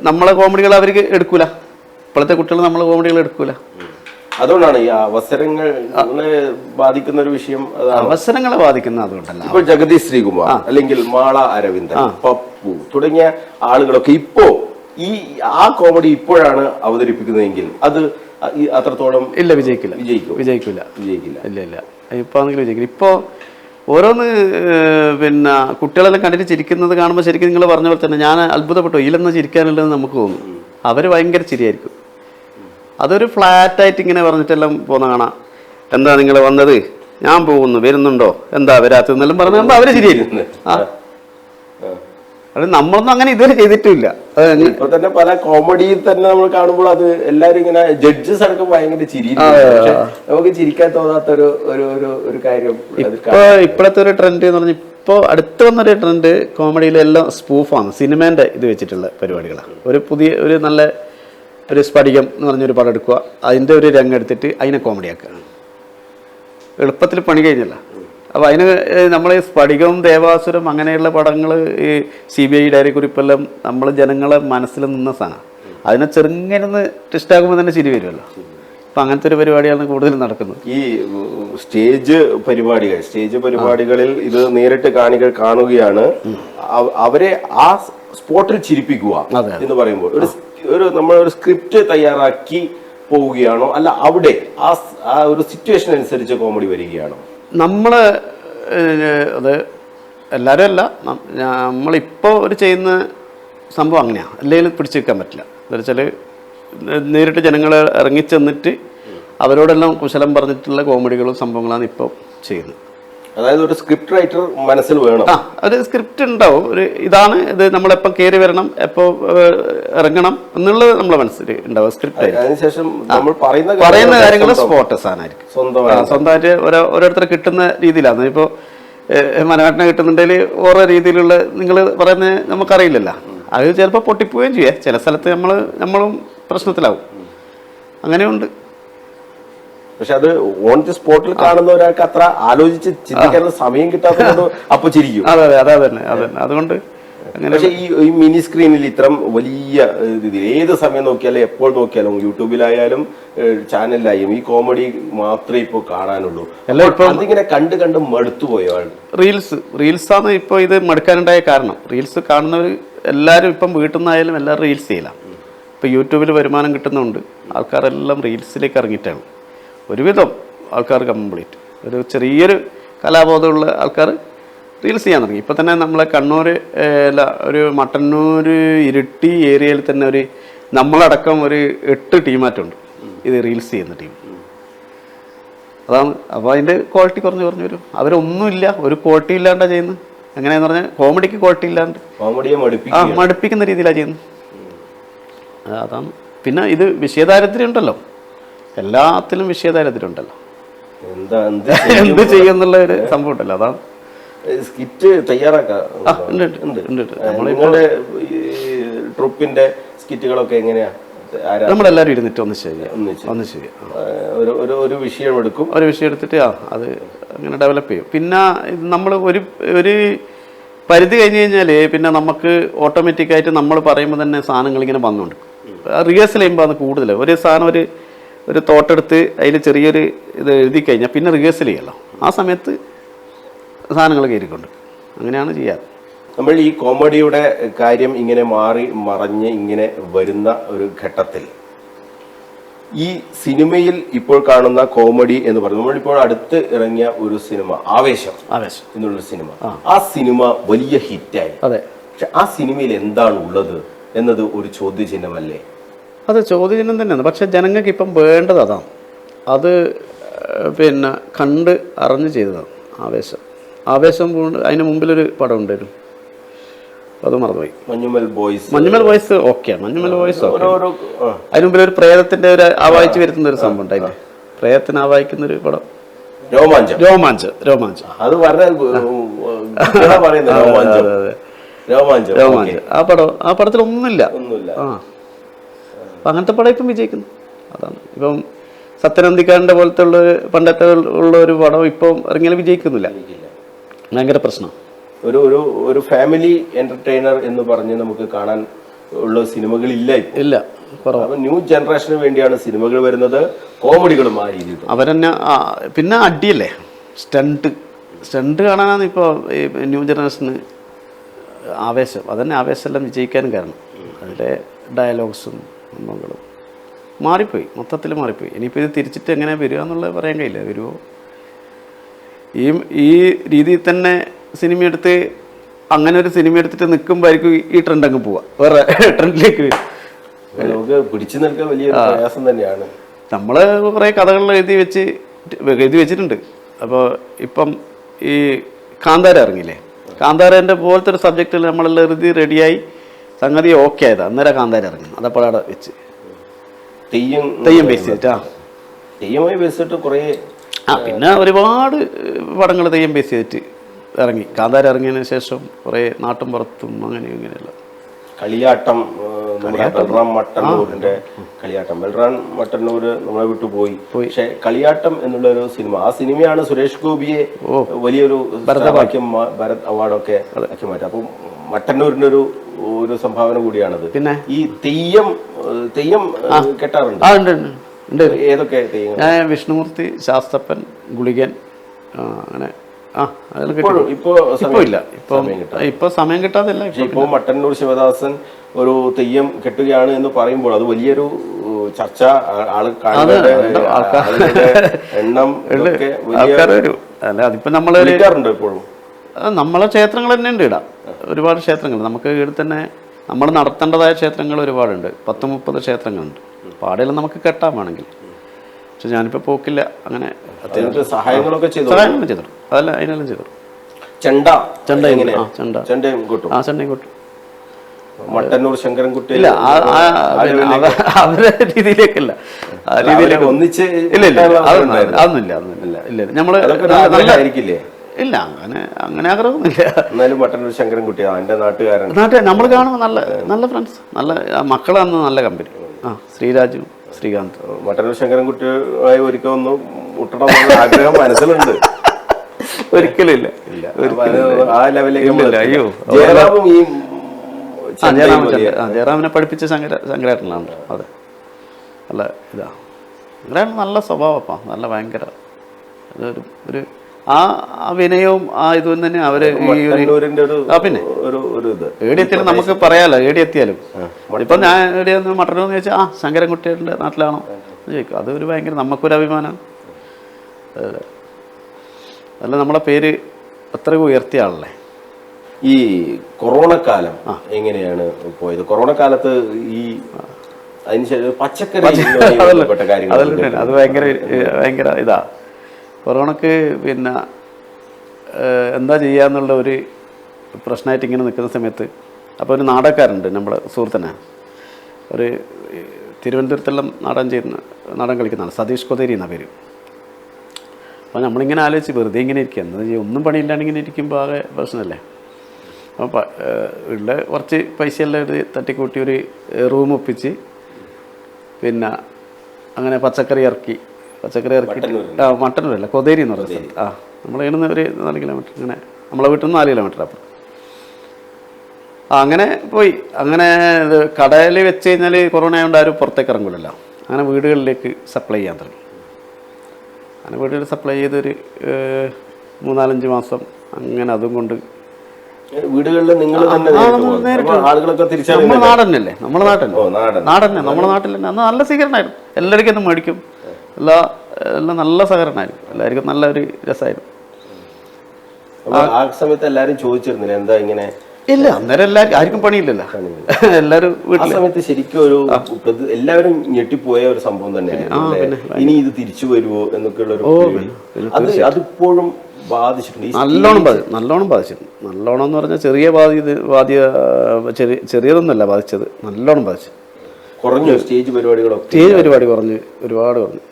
നമ്മളെ കോമഡികൾ അവർക്ക് എടുക്കൂല. ഇപ്പോഴത്തെ കുട്ടികൾ നമ്മളെ കോമഡികൾ എടുക്കൂല. അതുകൊണ്ടാണ് ഈ അവസരങ്ങളെ ബാധിക്കുന്ന ഒരു വിഷയം. അവസരങ്ങളെ ബാധിക്കുന്ന അതുകൊണ്ടല്ല. ഇപ്പോൾ ജഗദീഷ് ശ്രീകുമാർ അല്ലെങ്കിൽ മാള അരവിന്ദൻ, പപ്പു തുടങ്ങിയ ആളുകളൊക്കെ ഇപ്പോ ആ കോമഡി ഇപ്പോഴാണ് അവതരിപ്പിക്കുന്നതെങ്കിൽ അത് അത്രത്തോളം ഇല്ല, വിജയിക്കില്ല. ഇല്ല ഇപ്പൊ ആണെങ്കിലും വിജയിക്കില്ല. ഇപ്പോ ഓരോന്ന് പിന്നെ കുട്ടികളെല്ലാം കണ്ടിട്ട് ചിരിക്കുന്നത് കാണുമ്പോൾ ശരിക്കും നിങ്ങൾ പറഞ്ഞ പോലെ തന്നെ ഞാൻ അത്ഭുതപ്പെട്ടു. ഇതിലെന്ന് ചിരിക്കാനുള്ളതെന്ന് നമുക്ക് തോന്നും. അവർ ഭയങ്കര ചിരിയായിരിക്കും. അതൊരു ഫ്ലാറ്റായിട്ട് ഇങ്ങനെ പറഞ്ഞിട്ടെല്ലാം പോകുന്ന കാണാം. എന്താ നിങ്ങൾ വന്നത്? ഞാൻ പോകുന്നു, വരുന്നുണ്ടോ, എന്താ വരാത്തെന്നെല്ലാം പറഞ്ഞാൽ അവര് ചിരിയായിരിക്കും. അത് നമ്മളൊന്നും അങ്ങനെ ഇതുവരെ ചെയ്തിട്ടില്ല. ഇപ്പൊ തന്നെ പല കോമഡിയിൽ തന്നെ നമ്മൾ കാണുമ്പോൾ അത് എല്ലാരും ഇങ്ങനെ ജഡ്ജസ് അടക്കം ഭയങ്കര ചിരി, നമുക്ക് ചിരിക്കാൻ തോന്നാത്ത ഒരു കാര്യം. ഇപ്പോഴത്തെ ഒരു ട്രെൻഡ് എന്ന് പറഞ്ഞാൽ ഇപ്പോൾ അടുത്ത് വന്നൊരു ട്രെൻഡ് കോമഡിയിലെല്ലാം സ്പൂഫാണ്. സിനിമേൻ്റെ ഇത് വെച്ചിട്ടുള്ള പരിപാടികളാണ്. ഒരു നല്ല ഒരു സ്ഫടികം എന്ന് പറഞ്ഞൊരു പടം എടുക്കുക, അതിൻ്റെ ഒരു രംഗം എടുത്തിട്ട് അതിനെ കോമഡി ആക്കുക. എളുപ്പത്തിൽ പണി കഴിഞ്ഞല്ല. അപ്പോൾ അതിന് നമ്മൾ സ്ഫടികം, ദേവാസുരം അങ്ങനെയുള്ള പടങ്ങൾ, ഈ CBI ഡയറി കുറിപ്പെല്ലാം നമ്മൾ ജനങ്ങളെ മനസ്സിൽ നിന്ന സാധനം. അതിനെ ചെറുങ്ങനെ ടെസ്റ്റാകുമ്പോൾ തന്നെ ചിരി വരുമല്ലോ. അപ്പം അങ്ങനത്തെ ഒരു പരിപാടിയാണ് കൂടുതലും നടക്കുന്നത്. ഈ സ്റ്റേജ് പരിപാടികളിൽ ഇത് നേരിട്ട് കാണികൾ കാണുകയാണ്, അവരെ ആ സ്പോട്ടിൽ ചിരിപ്പിക്കുക എന്ന് പറയുമ്പോൾ നമ്മളൊരു സ്ക്രിപ്റ്റ് തയ്യാറാക്കി പോവുകയാണോ, അല്ല അവിടെ ആ ഒരു സിറ്റുവേഷൻ അനുസരിച്ച് കോമഡി വരികയാണോ? നമ്മള് അത് എല്ലാവരും അല്ല, നമ്മളിപ്പോൾ ഒരു ചെയ്യുന്ന സംഭവം അങ്ങനെയാണ്. അല്ലെങ്കിൽ പിടിച്ചു വെക്കാൻ പറ്റില്ല. എന്താ വെച്ചാൽ നേരിട്ട് ജനങ്ങൾ ഇറങ്ങിച്ചെന്നിട്ട് അവരോടെല്ലാം കുശലം പറഞ്ഞിട്ടുള്ള കോമഡികളും സംഭവങ്ങളാണ് ഇപ്പോൾ ചെയ്യുന്നത്. അതായത് ഒരു സ്ക്രിപ്റ്റ് റൈറ്റർ മനസ്സിൽ വേണം. ഒരു സ്ക്രിപ്റ്റ് ഉണ്ടാവും, ഇത് നമ്മളെപ്പോൾ കയറി വരണം, എപ്പോൾ ഇറങ്ങണം എന്നുള്ളത് നമ്മളെ മനസ്സിൽ ഉണ്ടാവും. സ്ക്രിപ്റ്റ് അതിനുശേഷം നമ്മൾ പറയുന്ന കാര്യങ്ങൾ സ്പോട്ടസ് ആയിരിക്കും. സ്വന്തമായിട്ട് ഓരോരുത്തരെ കിട്ടുന്ന രീതിയിലാണ്. ഇപ്പോൾ മനോഹരനെ കിട്ടുന്നുണ്ടെങ്കിൽ ഓരോ രീതിയിലുള്ള നിങ്ങൾ പറയുന്നത് നമുക്കറിയില്ലല്ലോ. അത് ചിലപ്പോൾ പൊട്ടിപ്പോവുകയും ചെയ്യാം. ചില സ്ഥലത്ത് നമ്മളും പ്രശ്നത്തിലാവും. അങ്ങനെയുണ്ട്. പക്ഷെ അത് ഓൺ ദി സ്പോട്ടിൽ കാണുന്ന ഒരാൾക്ക് അത്ര ആലോചിച്ച് ചിന്തിക്കാനുള്ള സമയം കിട്ടാത്തതുകൊണ്ട് അപ്പൊ ചിരിക്കും. അതെ അതെ അതെ തന്നെ അതെ. അതുകൊണ്ട് അങ്ങനെ പക്ഷെ ഈ മിനി സ്ക്രീനിൽ ഇത്തരം വലിയ രീതിയിൽ ഏത് സമയം നോക്കിയാലും എപ്പോൾ നോക്കിയാലും യൂട്യൂബിലായാലും ചാനലിലായാലും ഈ കോമഡി മാത്രമേ ഇപ്പോൾ കാണാനുള്ളൂ. അതിങ്ങനെ കണ്ട് കണ്ട് മടുത്തു പോയോ ആൾ? റീൽസാണ് ഇപ്പോൾ ഇത് മടുക്കാനുണ്ടായ കാരണം. റീൽസ് കാണുന്നവർ എല്ലാവരും ഇപ്പം വീട്ടിൽ നിന്നായാലും എല്ലാവരും റീൽസ് ചെയ്യില്ല. ഇപ്പോൾ യൂട്യൂബിൽ വരുമാനം കിട്ടുന്നുണ്ട്, ആൾക്കാരെല്ലാം റീൽസിലേക്ക് ഇറങ്ങിയിട്ടാണ് ഒരുവിധം ആൾക്കാർ കംപ്ലീറ്റ്. ഒരു ചെറിയൊരു കലാബോധമുള്ള ആൾക്കാർ റീൽസ് ചെയ്യാൻ തുടങ്ങി. ഇപ്പം തന്നെ നമ്മളെ കണ്ണൂർ ഒരു മട്ടന്നൂർ ഇരിട്ടി ഏരിയയിൽ തന്നെ ഒരു നമ്മളടക്കം ഒരു 8 ടീമായിട്ടുണ്ട് ഇത് റീൽസ് ചെയ്യുന്ന ടീം. അതാണ്. അപ്പോൾ അതിൻ്റെ ക്വാളിറ്റി കുറഞ്ഞു വരും. അവരൊന്നുമില്ല, ഒരു ക്വാളിറ്റി ഇല്ലാണ്ടാണ് ചെയ്യുന്നത്. എങ്ങനെയാന്ന് പറഞ്ഞാൽ കോമഡിക്ക് ക്വാളിറ്റി ഇല്ലാണ്ട് മടുപ്പിക്കുന്ന രീതിയിലാണ് ചെയ്യുന്നത്. അതാണ്. പിന്നെ ഇത് വിഷയദാരിദ്ര്യം ഉണ്ടല്ലോ, എല്ലാത്തിലും വിഷയദാരിദ്ര്യം ഉണ്ടല്ലോ, എന്ത് ചെയ്യുന്നുള്ള ഒരു സംഭവം ഉണ്ടല്ലോ. അതാണ്. സ്കിറ്റ് തയ്യാറാക്കാം. ട്രൂപ്പിന്റെ സ്കിറ്റുകളൊക്കെ എങ്ങനെയാ? നമ്മളെല്ലാവരും ഇരുന്നിട്ട് ഒന്ന് ചെയ്യാം. ഒരു വിഷയം എടുക്കും, ഒരു വിഷയം എടുത്തിട്ട് അത് അങ്ങനെ ഡെവലപ്പ് ചെയ്യും. പിന്നെ നമ്മൾ ഒരു പരിധി കഴിഞ്ഞ് കഴിഞ്ഞാൽ പിന്നെ നമുക്ക് ഓട്ടോമാറ്റിക്കായിട്ട് നമ്മൾ പറയുമ്പോൾ തന്നെ സാധനങ്ങൾ ഇങ്ങനെ വന്നുകൊണ്ട് റിഹേഴ്സൽ ചെയ്യുമ്പോൾ അത് കൂടുതൽ ഒരു സാധനം ഒരു തോട്ടെടുത്ത് അതിൽ ചെറിയൊരു ഇത് എഴുതി കഴിഞ്ഞാൽ പിന്നെ റിഹേഴ്സൽ ചെയ്യല്ലോ. ആ സമയത്ത് സാധനങ്ങൾ കയറിക്കൊണ്ട് അങ്ങനെയാണ് ചെയ്യാറ്. നമ്മൾ ഈ കോമഡിയുടെ കാര്യം ഇങ്ങനെ മറഞ്ഞ് ഇങ്ങനെ വരുന്ന ഒരു ഘട്ടത്തിൽ ഈ സിനിമയിൽ ഇപ്പോൾ കാണുന്ന കോമഡി എന്ന് പറയുന്നത്, നമ്മളിപ്പോൾ അടുത്ത് ഇറങ്ങിയ ഒരു സിനിമ ആവേശം എന്നുള്ളൊരു സിനിമ, ആ സിനിമ വലിയ ഹിറ്റായി. അതെ. പക്ഷെ ആ സിനിമയിൽ എന്താണ് ഉള്ളത് എന്നത് ഒരു ചോദ്യചിഹ്നമല്ലേ? അത് ചോദ്യചിഹ്നം തന്നെയാണ്. പക്ഷെ ജനങ്ങൾക്ക് ഇപ്പം വേണ്ടത് അതാണ്. അത് പിന്നെ കണ്ട് അറിഞ്ഞ് ചെയ്തതാണ് ആവേശം. അതിന് മുമ്പിലൊരു പടം ഉണ്ടായിരുന്നു, അത് മറന്നുപോയി. മഞ്ഞുമൽ ബോയ്സ് ഓക്കെയാണ്. അതിന് മുമ്പിൽ ഒരു പ്രേതത്തിന്റെ ഒരു ആവാഹിച്ച് വരുത്തുന്ന ഒരു സംഭവം ഉണ്ടായില്ലേ, പ്രേതത്തിന് ആവാഹിക്കുന്ന ഒരു പടം, രോമാഞ്ചം. അത് ആ പടത്തിലൊന്നുമില്ല. അങ്ങനത്തെ പടം ഇപ്പം വിജയിക്കുന്നു. അതാണ്. ഇപ്പം സത്യനന്ദിക്കാരൻ്റെ പോലത്തെ പണ്ടത്തെ ഉള്ള ഒരു പടം ഇപ്പം ഇറങ്ങിയാൽ വിജയിക്കുന്നില്ല. ഭയങ്കര പ്രശ്നം. ഒരു ഫാമിലി എന്റർടൈനർ എന്ന് പറഞ്ഞ് നമുക്ക് കാണാൻ ഉള്ള സിനിമകളില്ല ഇല്ല. ന്യൂ ജനറേഷന് വേണ്ടിയാണ് സിനിമകൾ വരുന്നത്, കോമഡികളും ആ രീതിയിൽ. അവരെന്നെ പിന്നെ അടിയല്ലേ, സ്റ്റണ്ട് കാണാനാണ് ഇപ്പോൾ ഈ ന്യൂ ജനറേഷന് ആവേശം. അതന്നെ ആവേശമെല്ലാം വിജയിക്കാനും കാരണം. അതിലെ ഡയലോഗ്സും സംഭവങ്ങളും മൊത്തത്തിൽ മാറിപ്പോയി. ഇനിയിപ്പോൾ ഇത് തിരിച്ചിട്ട് എങ്ങനെ വരിക എന്നുള്ളത് പറയാൻ കഴിയില്ല. വരുമോ ഈ രീതിയിൽ തന്നെ സിനിമ എടുത്ത് അങ്ങനെ ഒരു സിനിമ എടുത്തിട്ട് നിൽക്കുമ്പോഴായിരിക്കും ഈ ട്രെൻഡ് അങ്ങ് പോവുക, വേറെ ട്രെൻഡിലേക്ക് വരും. പിടിച്ചു നിൽക്കാൻ വലിയ പ്രയാസം തന്നെയാണ്. നമ്മൾ കുറേ കഥകൾ എഴുതി വെച്ചിട്ടുണ്ട്. അപ്പോൾ ഇപ്പം ഈ കാന്താര ഇറങ്ങിയില്ലേ, കാന്താരൻ്റെ പോലത്തെ ഒരു സബ്ജക്റ്റിൽ നമ്മളെല്ലാം എഴുതി റെഡിയായി സംഗതി ഓക്കെ ആയതാണ്. അന്നേരം കാന്താര ഇറങ്ങി. അതപ്പോൾ അവിടെ വെച്ച് തെയ്യം ബേസ് ചെയ്തിട്ട് കുറേ പിന്നെ ഒരുപാട് പടങ്ങൾ തെയ്യം ബേസ് ചെയ്തിട്ട് ഇറങ്ങി. കാന്താര ഇറങ്ങിയതിന് ശേഷം കുറേ നാട്ടും പുറത്തും അങ്ങനെ ഇങ്ങനെയല്ല കളിയാട്ടം. ബൽറാം മട്ടന്നൂർ നമ്മളെ വിട്ടു പോയി. പക്ഷെ കളിയാട്ടം എന്നുള്ള ഒരു സിനിമ, ആ സിനിമയാണ് സുരേഷ് ഗോപിയെ വലിയൊരു ഭരത് അവാർഡൊക്കെ ആക്കി മാറ്റാം. അപ്പം മട്ടന്നൂരിന്റെ ഒരു സംഭാവന കൂടിയാണത്. പിന്നെ ഈ തെയ്യം കെട്ടാറുണ്ട്. ഏതൊക്കെ തെയ്യം? ഞാൻ വിഷ്ണുമൂർത്തി, ശാസ്ത്രപ്പൻ, ഗുളികൻ, അങ്ങനെ ഇപ്പൊ സമയം കിട്ടാതല്ല. ഇപ്പൊ മട്ടന്നൂർ ശിവദാസൻ ഒരു തെയ്യം കെട്ടുകയാണ് എന്ന് പറയുമ്പോൾ അത് വലിയൊരു ചർച്ച, എണ്ണം അതിപ്പോ നമ്മള് ഇപ്പോഴും നമ്മളെ ക്ഷേത്രങ്ങൾ തന്നെ ഉണ്ട്. ഇടാം ഒരുപാട് ക്ഷേത്രങ്ങൾ നമുക്ക് ഇവിടെ തന്നെ നമ്മൾ നടത്തേണ്ടതായ ക്ഷേത്രങ്ങൾ ഒരുപാടുണ്ട്. 10-30 ക്ഷേത്രങ്ങളുണ്ട്. പാടെല്ലാം നമുക്ക് കെട്ടാൻ വേണമെങ്കിൽ. പക്ഷെ ഞാനിപ്പോൾ പോക്കില്ല. അങ്ങനെ സഹായങ്ങളൊക്കെ ചെയ്തു. അതല്ല അതിനെല്ലാം ചെയ്തു. ചെണ്ടയും കൊട്ടും. മട്ടന്നൂർ ശങ്കരൻകുട്ടി ഇല്ല, അവരുടെ രീതിയിലേക്കല്ല. ഒന്നിച്ച് അതൊന്നുമില്ല. നമ്മള് ഇല്ല, അങ്ങനെ ആഗ്രഹമൊന്നുമില്ല. എന്നാലും മട്ടന്നൂർ ശങ്കരൻകുട്ടി എന്റെ നാട്ടുകാരൻ. നമ്മൾ കാണുമ്പോൾ നല്ല ഫ്രണ്ട്സ്, നല്ല മക്കളാണ്, നല്ല കമ്പനി. ശ്രീരാജും ശ്രീകാന്ത്. മട്ടന്നൂർ ശങ്കരൻകുട്ടിയുമായി ഒരിക്കൽ ഒന്ന് മുട്ടണം എന്നുള്ള ആഗ്രഹം മനസ്സിലുണ്ട്. ഒരിക്കലും ഇല്ല. ആ ലെവലിലേക്ക്. അയ്യോ, ജയറാമും ഈ ജയറാമിനെ പഠിപ്പിച്ച ശങ്കരേട്ടനാണ്. അതെ, നല്ല ഇതാ. ശങ്കരേട്ടൻ നല്ല സ്വഭാവപ്പാ, നല്ല ഭയങ്കര ഒരു ആ വിനയവും ആ ഇതും തന്നെ അവര് ഈ പിന്നെ ഏടിയെത്തിയാലും നമുക്ക് പറയാലോ. ഏടിയെത്തിയാലും ഇപ്പൊ ഞാൻ എവിടെയൊന്ന് മട്ടന്നൂർന്ന് ചോദിച്ചാൽ ശങ്കരൻകുട്ടിയുടെ നാട്ടിലാണോ ചോദിക്കും. അതൊരു ഭയങ്കര നമുക്കൊരു അഭിമാനം. അല്ല, നമ്മളെ പേര് അത്രയും ഉയർത്തിയ ആളല്ലേ. ഈ കൊറോണ കാലം എങ്ങനെയാണ് പോയത്? കൊറോണ കാലത്ത് ഈ അതിനുശേഷം പച്ചക്കറി അത് ഭയങ്കര ഇതാ. കൊറോണക്ക് പിന്നെ എന്താ ചെയ്യാന്നുള്ള ഒരു പ്രശ്നമായിട്ട് ഇങ്ങനെ നിൽക്കുന്ന സമയത്ത് അപ്പോൾ ഒരു നാടകക്കാരുണ്ട്, നമ്മുടെ സുഹൃത്തന്നെ, ഒരു തിരുവനന്തപുരത്തെല്ലാം നാടകം കളിക്കുന്നതാണ്, സതീഷ് കൊതേരി എന്ന പേര്. അപ്പോൾ നമ്മളിങ്ങനെ ആലോചിച്ച് വെറുതെ ഇങ്ങനെ ഇരിക്കുക, എന്താ ചെയ്യുക, ഒന്നും പണിയില്ലാണ്ട് ഇങ്ങനെ ഇരിക്കുമ്പോൾ ആകെ പ്രശ്നമല്ലേ. അപ്പോൾ ഉള്ള കുറച്ച് പൈസയെല്ലാം ഒരു തട്ടിക്കൂട്ടി ഒരു റൂം ഒപ്പിച്ച് പിന്നെ അങ്ങനെ പച്ചക്കറി ഇറക്കി മട്ടന്നൂരല്ല, കൊതേരി എന്ന് പറയുന്ന സ്ഥലത്ത്. നമ്മൾ ഇടുന്ന ഒരു 4 കിലോമീറ്റർ, ഇങ്ങനെ നമ്മളെ വീട്ടിൽ നിന്ന് 4 കിലോമീറ്റർ അപ്പുറം. അങ്ങനെ പോയി. അങ്ങനെ കടയിൽ വെച്ച് കഴിഞ്ഞാൽ കൊറോണ ആയതുകൊണ്ട് ആരും പുറത്തേക്ക് ഇറങ്ങില്ലല്ലോ. അങ്ങനെ വീടുകളിലേക്ക് സപ്ലൈ ചെയ്യാൻ തുടങ്ങി. അങ്ങനെ വീടുകളിൽ സപ്ലൈ ചെയ്തൊരു 3-4-5 മാസം അങ്ങനെ അതും കൊണ്ട് വീടുകളിൽ നിങ്ങൾ നമ്മുടെ നാടന്നല്ലേ, നമ്മുടെ നാടന്നെ നമ്മുടെ നാട്ടിൽ തന്നെ അന്ന് നല്ല സ്വീകരണമായിരുന്നു. എല്ലാവർക്കും ഒന്ന് മേടിക്കും, എല്ലാം നല്ല സഹകരണമായിരുന്നു. എല്ലാവർക്കും നല്ലൊരു രസമായിരുന്നു. ആ സമയത്ത് എല്ലാവരും ചോദിച്ചിരുന്നില്ല എന്താ ഇങ്ങനെ? ഇല്ല, അന്നേരം ആർക്കും പണിയില്ലല്ലോ, എല്ലാവരും വീട്ടിൽ. സമയത്ത് ശരിക്കും ഒരു എല്ലാവരും ഞെട്ടിപ്പോയ ഒരു സംഭവം തന്നെയാണ്. ഇനി ഇത് തിരിച്ചു വരുമോ എന്നൊക്കെയുള്ള ഒരു അതിപ്പോഴും ബാധിച്ചിട്ടുണ്ട്. നല്ലോണം ബാധിച്ചിട്ടുണ്ട്. നല്ലോണം എന്ന് പറഞ്ഞാൽ ചെറിയതൊന്നുമല്ല ബാധിച്ചത്, നല്ലോണം ബാധിച്ചു. കുറഞ്ഞു സ്റ്റേജ് പരിപാടി കുറഞ്ഞു, ഒരുപാട് കുറഞ്ഞു.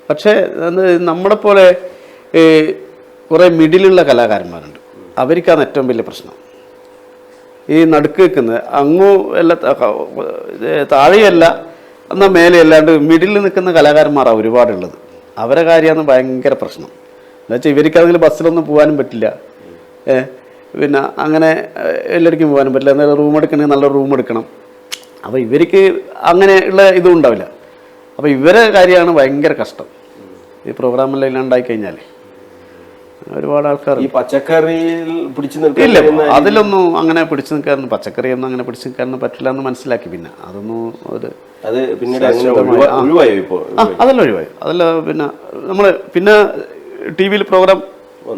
പക്ഷേ നമ്മളെ പോലെ കുറേ മിഡിലുള്ള കലാകാരന്മാരുണ്ട്, അവർക്കാണ് ഏറ്റവും വലിയ പ്രശ്നം. ഈ നടുക്ക് നിൽക്കുന്നത് അങ്ങും എല്ലാം താഴെയല്ല എന്നാൽ മേലെ അല്ലാണ്ട് മിഡിലിൽ നിൽക്കുന്ന കലാകാരന്മാരാണ് ഒരുപാടുള്ളത്. അവരെ കാര്യമാണ് ഭയങ്കര പ്രശ്നം. എന്നുവെച്ചാൽ ഇവർക്കാണെങ്കിൽ ബസ്സിലൊന്നും പോകാനും പറ്റില്ല, പിന്നെ അങ്ങനെ എല്ലാവർക്കും പോകാനും പറ്റില്ല. എന്നാൽ റൂം എടുക്കണമെങ്കിൽ നല്ല റൂം എടുക്കണം. അപ്പോൾ ഇവർക്ക് അങ്ങനെയുള്ള ഇതും ഉണ്ടാവില്ല. അപ്പോൾ ഇവരെ കാര്യമാണ് ഭയങ്കര കഷ്ടം ഈ പ്രോഗ്രാമെല്ലാം ഇല്ലാണ്ടായി കഴിഞ്ഞാൽ. ഒരുപാട് ആൾക്കാർ ഈ പച്ചക്കറിയിൽ പിടിച്ചു ഇല്ല, അതിലൊന്നും അങ്ങനെ പിടിച്ചു നിൽക്കാനൊന്നും, പച്ചക്കറിയൊന്നും അങ്ങനെ പിടിച്ചു നിൽക്കാനൊന്നും പറ്റില്ല എന്ന് മനസ്സിലാക്കി. പിന്നെ അതൊന്നും അതെല്ലാം ഒഴിവായി. അതെല്ലാം പിന്നെ നമ്മൾ പിന്നെ ടി വിയിൽ പ്രോഗ്രാം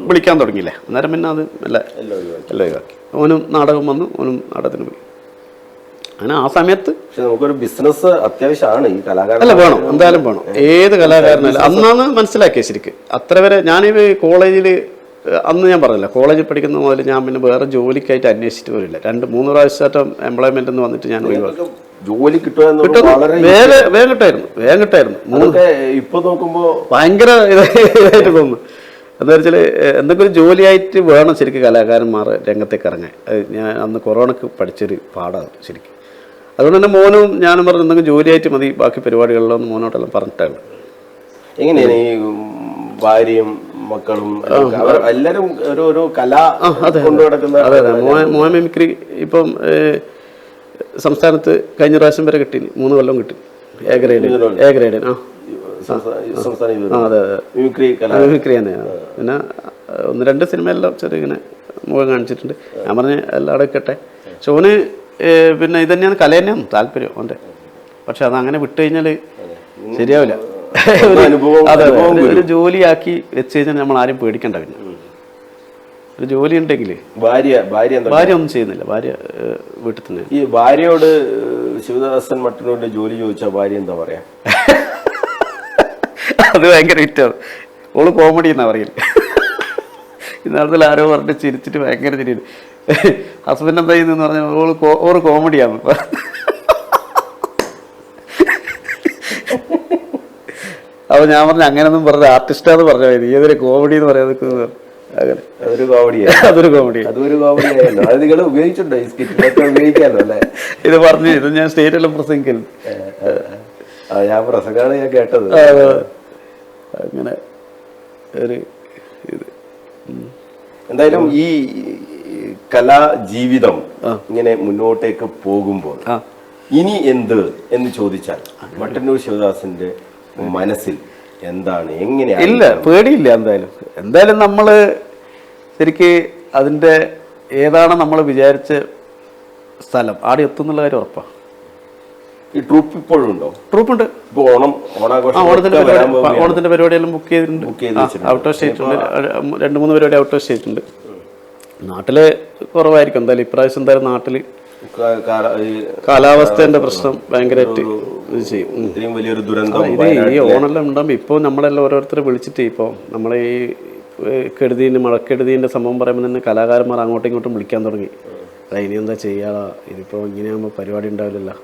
വിളിക്കാൻ തുടങ്ങിയില്ലേ, അന്നേരം പിന്നെ അത് എല്ലാം ഒഴിവാക്കി. ഓനും നാടകം വന്നു, ഓനും നാടകത്തിന് പോയി. അങ്ങനെ ആ സമയത്ത് നമുക്കൊരു ബിസിനസ് അത്യാവശ്യമാണ് ഈ കലാകാരൻ. അല്ല, വേണം, എന്തായാലും വേണം. ഏത് കലാകാരനല്ല അന്നാണ് മനസ്സിലാക്കിയത് ശരിക്ക്. അത്ര വരെ ഞാനിത് കോളേജിൽ അന്ന് ഞാൻ പറഞ്ഞില്ല, കോളേജിൽ പഠിക്കുന്ന മുതൽ ഞാൻ പിന്നെ വേറെ ജോലിക്കായിട്ട് അന്വേഷിച്ചിട്ട് വരില്ല. 2-3 പ്രാവശ്യമായിട്ടും എംപ്ലോയ്മെന്റ് എന്ന് വന്നിട്ട് ഞാൻ ഒഴിവാക്കി. ജോലി വേഗം കിട്ടായിരുന്നു. ഇപ്പൊ നോക്കുമ്പോ ഭയങ്കര ഇതായിട്ട് തോന്നുന്നു. എന്താ വെച്ചാൽ എന്തെങ്കിലും ജോലിയായിട്ട് വേണം ശരിക്കും കലാകാരന്മാർ രംഗത്തേക്ക് ഇറങ്ങാൻ. ഞാൻ അന്ന് കൊറോണക്ക് പഠിച്ചൊരു പാടാണ് ശരിക്കും. അതുകൊണ്ട് തന്നെ മോനും ഞാനും പറഞ്ഞു എന്തെങ്കിലും ജോലിയായിട്ട് മതി ബാക്കി പരിപാടികളിലൊന്നും മോനോട്ടെല്ലാം പറഞ്ഞിട്ടാണ്. എങ്ങനെയാണ് ഈ ഭാര്യയും മക്കളും എല്ലാവരും ഒരു കല കൊണ്ടുനടക്കുന്ന? അതെ, മോൻ മിമിക്രി ഇപ്പം സംസ്ഥാനത്ത് കഴിഞ്ഞ പ്രാവശ്യം വരെ കിട്ടി, 3 കൊല്ലം കിട്ടി. A grade. അതെ, മിമിക്രി തന്നെയാണ്. പിന്നെ 1-2 സിനിമയെല്ലാം ചെറിയ ഇങ്ങനെ മുഖം കാണിച്ചിട്ടുണ്ട്. ഞാൻ പറഞ്ഞ് എല്ലാം എടുക്കട്ടെ. പക്ഷെ ഓന് പിന്നെ ഇത് തന്നെയാണ്, കല തന്നെയാണ് താല്പര്യം ഓൻ്റെ. പക്ഷെ അതങ്ങനെ വിട്ടു കഴിഞ്ഞാൽ ശരിയാവില്ല. അതെ, ഒരു ജോലിയാക്കി വെച്ച് കഴിഞ്ഞാൽ നമ്മൾ ആരും പേടിക്കണ്ട. പിന്നെ ഒരു ജോലി ഉണ്ടെങ്കിൽ ഭാര്യ ഒന്നും ചെയ്യുന്നില്ല, ഭാര്യ വീട്ടിൽ തന്നെ. ഈ ഭാര്യയോട് ശിവദാസൻ മട്ടന്നൂരിന്റെ ജോലി ചോദിച്ചാൽ ഭാര്യ എന്താ പറയാ? അത് ഭയങ്കര ഹിറ്റാണ്. ഓള് കോമഡി എന്നാ പറയല്. ഇന്നലത്തിൽ ആരോ പറഞ്ഞിട്ട് ചിരിച്ചിട്ട് ഭയങ്കര ചിരിയാണ്. ഹസ്ബൻഡ് എന്താ ചെയ്യുന്നതെന്ന് പറഞ്ഞാൽ ഓറ് കോമഡിയാണ്. അപ്പോൾ ഞാൻ പറഞ്ഞു അങ്ങനെയൊന്നും പറഞ്ഞ ആർട്ടിസ്റ്റാന്ന് പറഞ്ഞാൽ മതി, ഏതൊരു കോമഡി എന്ന് പറയാൻ നിൽക്കുന്നത്. അങ്ങനെ അതൊരു കോമഡി. അത് നിങ്ങൾ ഉപയോഗിച്ചിട്ടുണ്ടോ ഈ സ്കിറ്റിലൊക്കെ? ഉപയോഗിക്കാമല്ലോ അല്ലേ? ഇത് പറഞ്ഞു, ഇത് ഞാൻ സ്റ്റേറ്റെല്ലാം പ്രസംഗിക്കല്. ഞാൻ പ്രസംഗമാണ് ഞാൻ കേട്ടത്. അങ്ങനെ ഒരു ഇത്. എന്തായാലും ഈ കലാ ജീവിതം ഇങ്ങനെ മുന്നോട്ടേക്ക് പോകുമ്പോൾ ഇനി എന്ത് എന്ന് ചോദിച്ചാൽ മട്ടന്നൂർ ശിവദാസിന്റെ മനസ്സിൽ എന്താണ്, എങ്ങനെയാണ്? ഇല്ല, പേടിയില്ല. എന്തായാലും നമ്മള് ശരിക്ക് അതിന്റെ ഏതാണ് നമ്മൾ വിചാരിച്ച സ്ഥലം ആടെ എത്തുന്നുള്ള കാര്യം ഉറപ്പാണ്. ഈ ട്രൂപ്പ് ഇപ്പോഴും ഉണ്ടോ? ട്രൂപ്പുണ്ട്. ഇപ്പൊ ഓണാഘോഷം ഓണത്തിന്റെ പരിപാടിയെല്ലാം ബുക്ക് ചെയ്തിട്ടുണ്ട്. ഔട്ട് ഓഫ് സ്റ്റേറ്റ് ഉണ്ട്, 2-3 പരിപാടി ഔട്ട് ഓഫ് സ്റ്റേറ്റ് ഉണ്ട്. നാട്ടില് കുറവായിരിക്കും എന്തായാലും ഇപ്രാവശ്യം. എന്തായാലും നാട്ടില് കാലാവസ്ഥേന്റെ പ്രശ്നം ഭയങ്കരമായിട്ട് ഇത് ചെയ്യും. ഇത്രയും വലിയൊരു ദുരന്തം ഈ ഓണെല്ലാം ഉണ്ടാകുമ്പോൾ ഇപ്പോൾ നമ്മളെല്ലാം ഓരോരുത്തരെ വിളിച്ചിട്ട് ഇപ്പോൾ നമ്മളെ ഈ മഴക്കെടുതീൻ്റെ സംഭവം പറയുമ്പോൾ തന്നെ കലാകാരന്മാർ അങ്ങോട്ടും ഇങ്ങോട്ടും വിളിക്കാൻ തുടങ്ങി. ഇനി എന്താ ചെയ്യാടാ, ഇതിപ്പോൾ ഇങ്ങനെയാകുമ്പോൾ പരിപാടി ഉണ്ടാവില്ലല്ലോ.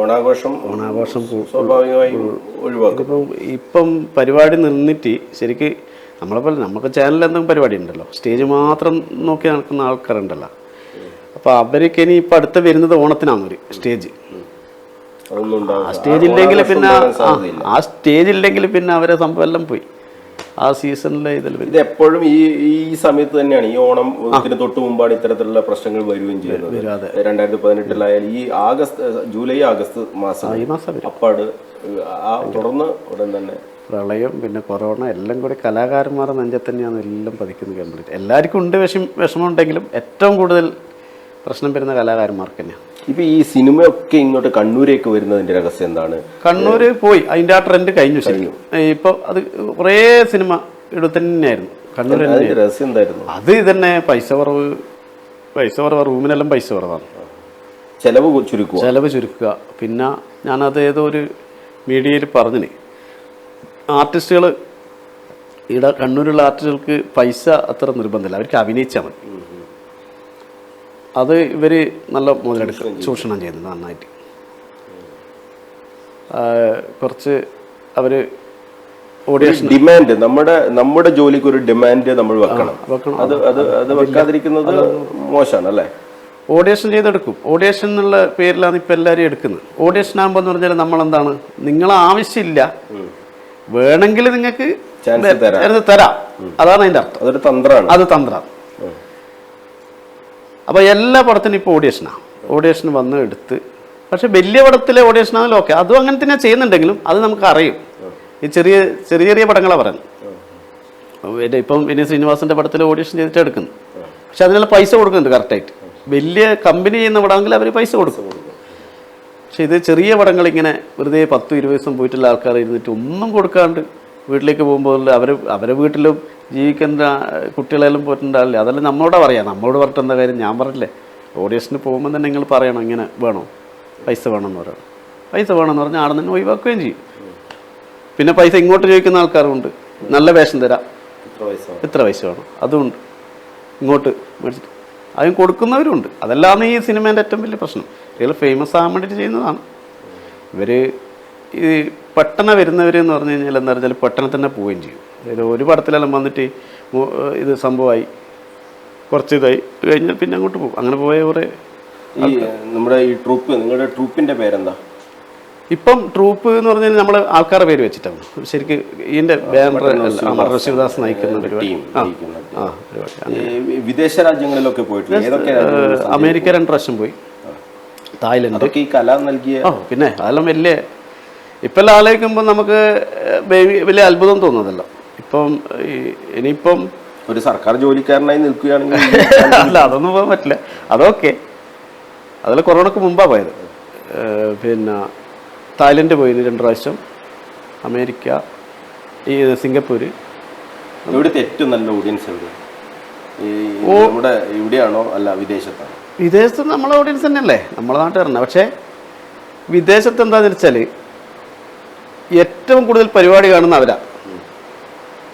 ഓണാഘോഷം സ്വാഭാവികമായും ഒഴിവാക്കും. ഇപ്പം പരിപാടി നിന്നിട്ട് ശരിക്ക് നമ്മളെപ്പോലെ നമുക്ക് ചാനലിൽ എന്തെങ്കിലും പരിപാടി ഉണ്ടല്ലോ, സ്റ്റേജ് മാത്രം നോക്കി നടക്കുന്ന ആൾക്കാരുണ്ടല്ലോ. അപ്പോൾ അവർക്ക് ഇനി ഇപ്പം അടുത്ത് വരുന്നത് ഓണത്തിനാണ് ഒരു സ്റ്റേജ്. ആ സ്റ്റേജ് ഇല്ലെങ്കിൽ പിന്നെ അവരെ സംഭവം എല്ലാം പോയി. ആ സീസണിലെ ഇതിൽ ഇത് എപ്പോഴും ഈ സമയത്ത് തന്നെയാണ്, ഈ ഓണം തൊട്ട് മുമ്പാണ് ഇത്തരത്തിലുള്ള പ്രശ്നങ്ങൾ വരികയും ചെയ്യുന്നത്. 2018 ഈ ജൂലൈ ആഗസ്റ്റ് മാസം അപ്പാട് തുടർന്ന് ഉടൻ തന്നെ പ്രളയം, പിന്നെ കൊറോണ എല്ലാം കൂടി കലാകാരന്മാരുടെ നെഞ്ചത്ത് തന്നെയാണ് എല്ലാം പതിക്കുന്നത് കംപ്ലീറ്റ്. എല്ലാവർക്കും ഉണ്ട് വിഷമം ഉണ്ടെങ്കിലും ഏറ്റവും കൂടുതൽ പ്രശ്നം വരുന്ന കലാകാരന്മാർക്ക് തന്നെയാണ്. ഇപ്പൊ ഈ സിനിമയൊക്കെ ഇങ്ങോട്ട് കണ്ണൂരേക്ക് വരുന്നതിന്റെ രഹസ്യം എന്താണ്? കണ്ണൂര് പോയി അതിന്റെ ആ ട്രെൻഡ് കഴിഞ്ഞു. ഇപ്പൊ അത് കുറേ സിനിമ ഇവിടെ തന്നെയായിരുന്നു കണ്ണൂർ. രഹസ്യം എന്തായിരുന്നു? അത് തന്നെ പൈസ കുറവ്, റൂമിനെല്ലാം പൈസ കുറവാണ്, ചെലവ് ചുരുക്കുക. പിന്നെ ഞാനത് ഏതോ ഒരു മീഡിയയിൽ പറഞ്ഞിന്, ആർട്ടിസ്റ്റുകൾ ഇവിടെ കണ്ണൂരുള്ള ആർട്ടിസ്റ്റുകൾക്ക് പൈസ അത്ര നിർബന്ധമില്ല, അവർക്ക് അഭിനയിച്ചാൽ മതി. അത് ഇവർ നല്ല മുതലെടുക്കും, ചൂഷണം ചെയ്യുന്നത് നന്നായിട്ട്. കുറച്ച് അവർ ഓഡിയേഷൻ ഡിമാൻഡ്, നമ്മുടെ ജോലിക്ക് ഒരു ഡിമാൻഡ് നമ്മൾ വെക്കണം. അത് വെക്കാതിരിക്കുന്നത് മോശമാണ് അല്ലേ? ഓഡിയേഷൻ ചെയ്തെടുക്കും. ഓഡിയേഷൻ എന്നുള്ള പേരിലാണ് ഇപ്പം എല്ലാവരും എടുക്കുന്നത്. ഓഡിയേഷൻ ആകുമ്പോൾ എന്ന് പറഞ്ഞാൽ നമ്മളെന്താണ്, നിങ്ങളെ ആവശ്യമില്ല, വേണമെങ്കിൽ നിങ്ങൾക്ക് തരാം, അതാണ് അതിൻ്റെ അർത്ഥം. അതൊരു തന്ത്രമാണ്. അത് തന്ത്രമാണ്. അപ്പോൾ എല്ലാ പടത്തിനും ഇപ്പോൾ ഓഡിയേഷൻ വന്ന് എടുത്ത്, പക്ഷെ വലിയ പടത്തിലെ ഓഡിയേഷൻ ആണെങ്കിലും ഓക്കെ, അതും അങ്ങനെ തന്നെ ചെയ്യുന്നുണ്ടെങ്കിലും അത് നമുക്ക് അറിയും. ഈ ചെറിയ പടങ്ങളാണ് പറയുന്നത്. ഇപ്പം വിനീത് ശ്രീനിവാസന്റെ പടത്തിൽ ഓഡിയേഷൻ ചെയ്തിട്ട് എടുക്കുന്നു, പക്ഷെ അതിനുള്ള പൈസ കൊടുക്കുന്നുണ്ട് കറക്റ്റായിട്ട്. വലിയ കമ്പനി ചെയ്യുന്ന പടമെങ്കിൽ അവർ പൈസ കൊടുക്കും. പക്ഷെ ഇത് ചെറിയ പടങ്ങൾ ഇങ്ങനെ വെറുതെ 10-20 ദിവസം പോയിട്ടുള്ള ആൾക്കാർ ഇരുന്നിട്ട് ഒന്നും കൊടുക്കാണ്ട് വീട്ടിലേക്ക് പോകുമ്പോൾ അവരെ വീട്ടിലും ജീവിക്കുന്ന കുട്ടികളെല്ലാം പോയിട്ടുണ്ടാവില്ലേ, അതെല്ലാം നമ്മളോട് പറയാം. നമ്മളോട് പറഞ്ഞിട്ട് എന്താ കാര്യം? ഞാൻ പറഞ്ഞില്ലേ, ഓഡിയേഷന് പോകുമ്പോൾ തന്നെ നിങ്ങൾ പറയണം ഇങ്ങനെ വേണോ, പൈസ വേണമെന്ന് പറയണം. പൈസ വേണമെന്ന് പറഞ്ഞാൽ ആടെ തന്നെ ഒഴിവാക്കുകയും ചെയ്യും. പിന്നെ പൈസ ഇങ്ങോട്ട് ചോദിക്കുന്ന ആൾക്കാരുണ്ട്, നല്ല വേഷം തരാം, എത്ര പൈസ വേണം, അതുകൊണ്ട് ഇങ്ങോട്ട് മേടിച്ചിട്ട് അതിന് കൊടുക്കുന്നവരുണ്ട്. അതെല്ലാം ഈ സിനിമേൻ്റെ ഏറ്റവും വലിയ പ്രശ്നം. ഇയാൾ ഫേമസ് ആകാൻ വേണ്ടിയിട്ട് ചെയ്യുന്നതാണ്. ഇവർ ഈ പെട്ടെന്ന് വരുന്നവരെന്ന് പറഞ്ഞു കഴിഞ്ഞാൽ എന്താ വെച്ചാൽ പെട്ടെന്ന് തന്നെ പോവുകയും ചെയ്യും. അതായത് ഒരു പടത്തിലെല്ലാം വന്നിട്ട് ഇത് സംഭവമായി കുറച്ച് ഇതായി കഴിഞ്ഞാൽ പിന്നെ അങ്ങോട്ട് പോകും. അങ്ങനെ പോയ കുറേ നിങ്ങളുടെ ട്രൂപ്പിന്റെ പേരെന്താ? ഇപ്പം ട്രൂപ്പ് എന്ന് പറഞ്ഞാൽ നമ്മൾ ആൾക്കാരുടെ പേര് വെച്ചിട്ടാണ് ശരിക്കും ഇതിന്റെ ബാനർ ശിവദാസ് നയിക്കുന്ന പരിപാടി. വിദേശ രാജ്യങ്ങളിലൊക്കെ പോയിട്ടുണ്ട്. അമേരിക്ക 2 പ്രാവശ്യം പോയി, തായ്ലൻഡ്. ഈ കല നൽകിയ പിന്നെ അതെല്ലാം വലിയ ഇപ്പം ആലോചിക്കുമ്പോൾ നമുക്ക് വലിയ അത്ഭുതം തോന്നുന്നതല്ല. ഇപ്പം ഇനിയിപ്പം ഒരു സർക്കാർ ജോലിക്കാരനായി നിൽക്കുകയാണെങ്കിൽ അല്ല, അതൊന്നും പോകാൻ പറ്റില്ല. അതൊക്കെ അതിൽ കൊറോണക്ക് മുമ്പാണ് പോയത്. പിന്നെ തായ്ലൻഡ് പോയി 2 പ്രാവശ്യം, അമേരിക്ക, സിംഗപ്പൂര്. ഇവിടുത്തെ ഏറ്റവും നല്ല ഓഡിയൻസ് എവിടെ? ഇവിടെ ഇവിടെയാണോ അല്ല വിദേശത്താണോ? വിദേശത്ത് നമ്മളെ ഓഡിയൻസ് തന്നെയല്ലേ, നമ്മളെ നാട്ടുകാരനെ. പക്ഷേ വിദേശത്ത് എന്താണെന്ന് വെച്ചാൽ ഏറ്റവും കൂടുതൽ പരിപാടി കാണുന്ന അവരാ,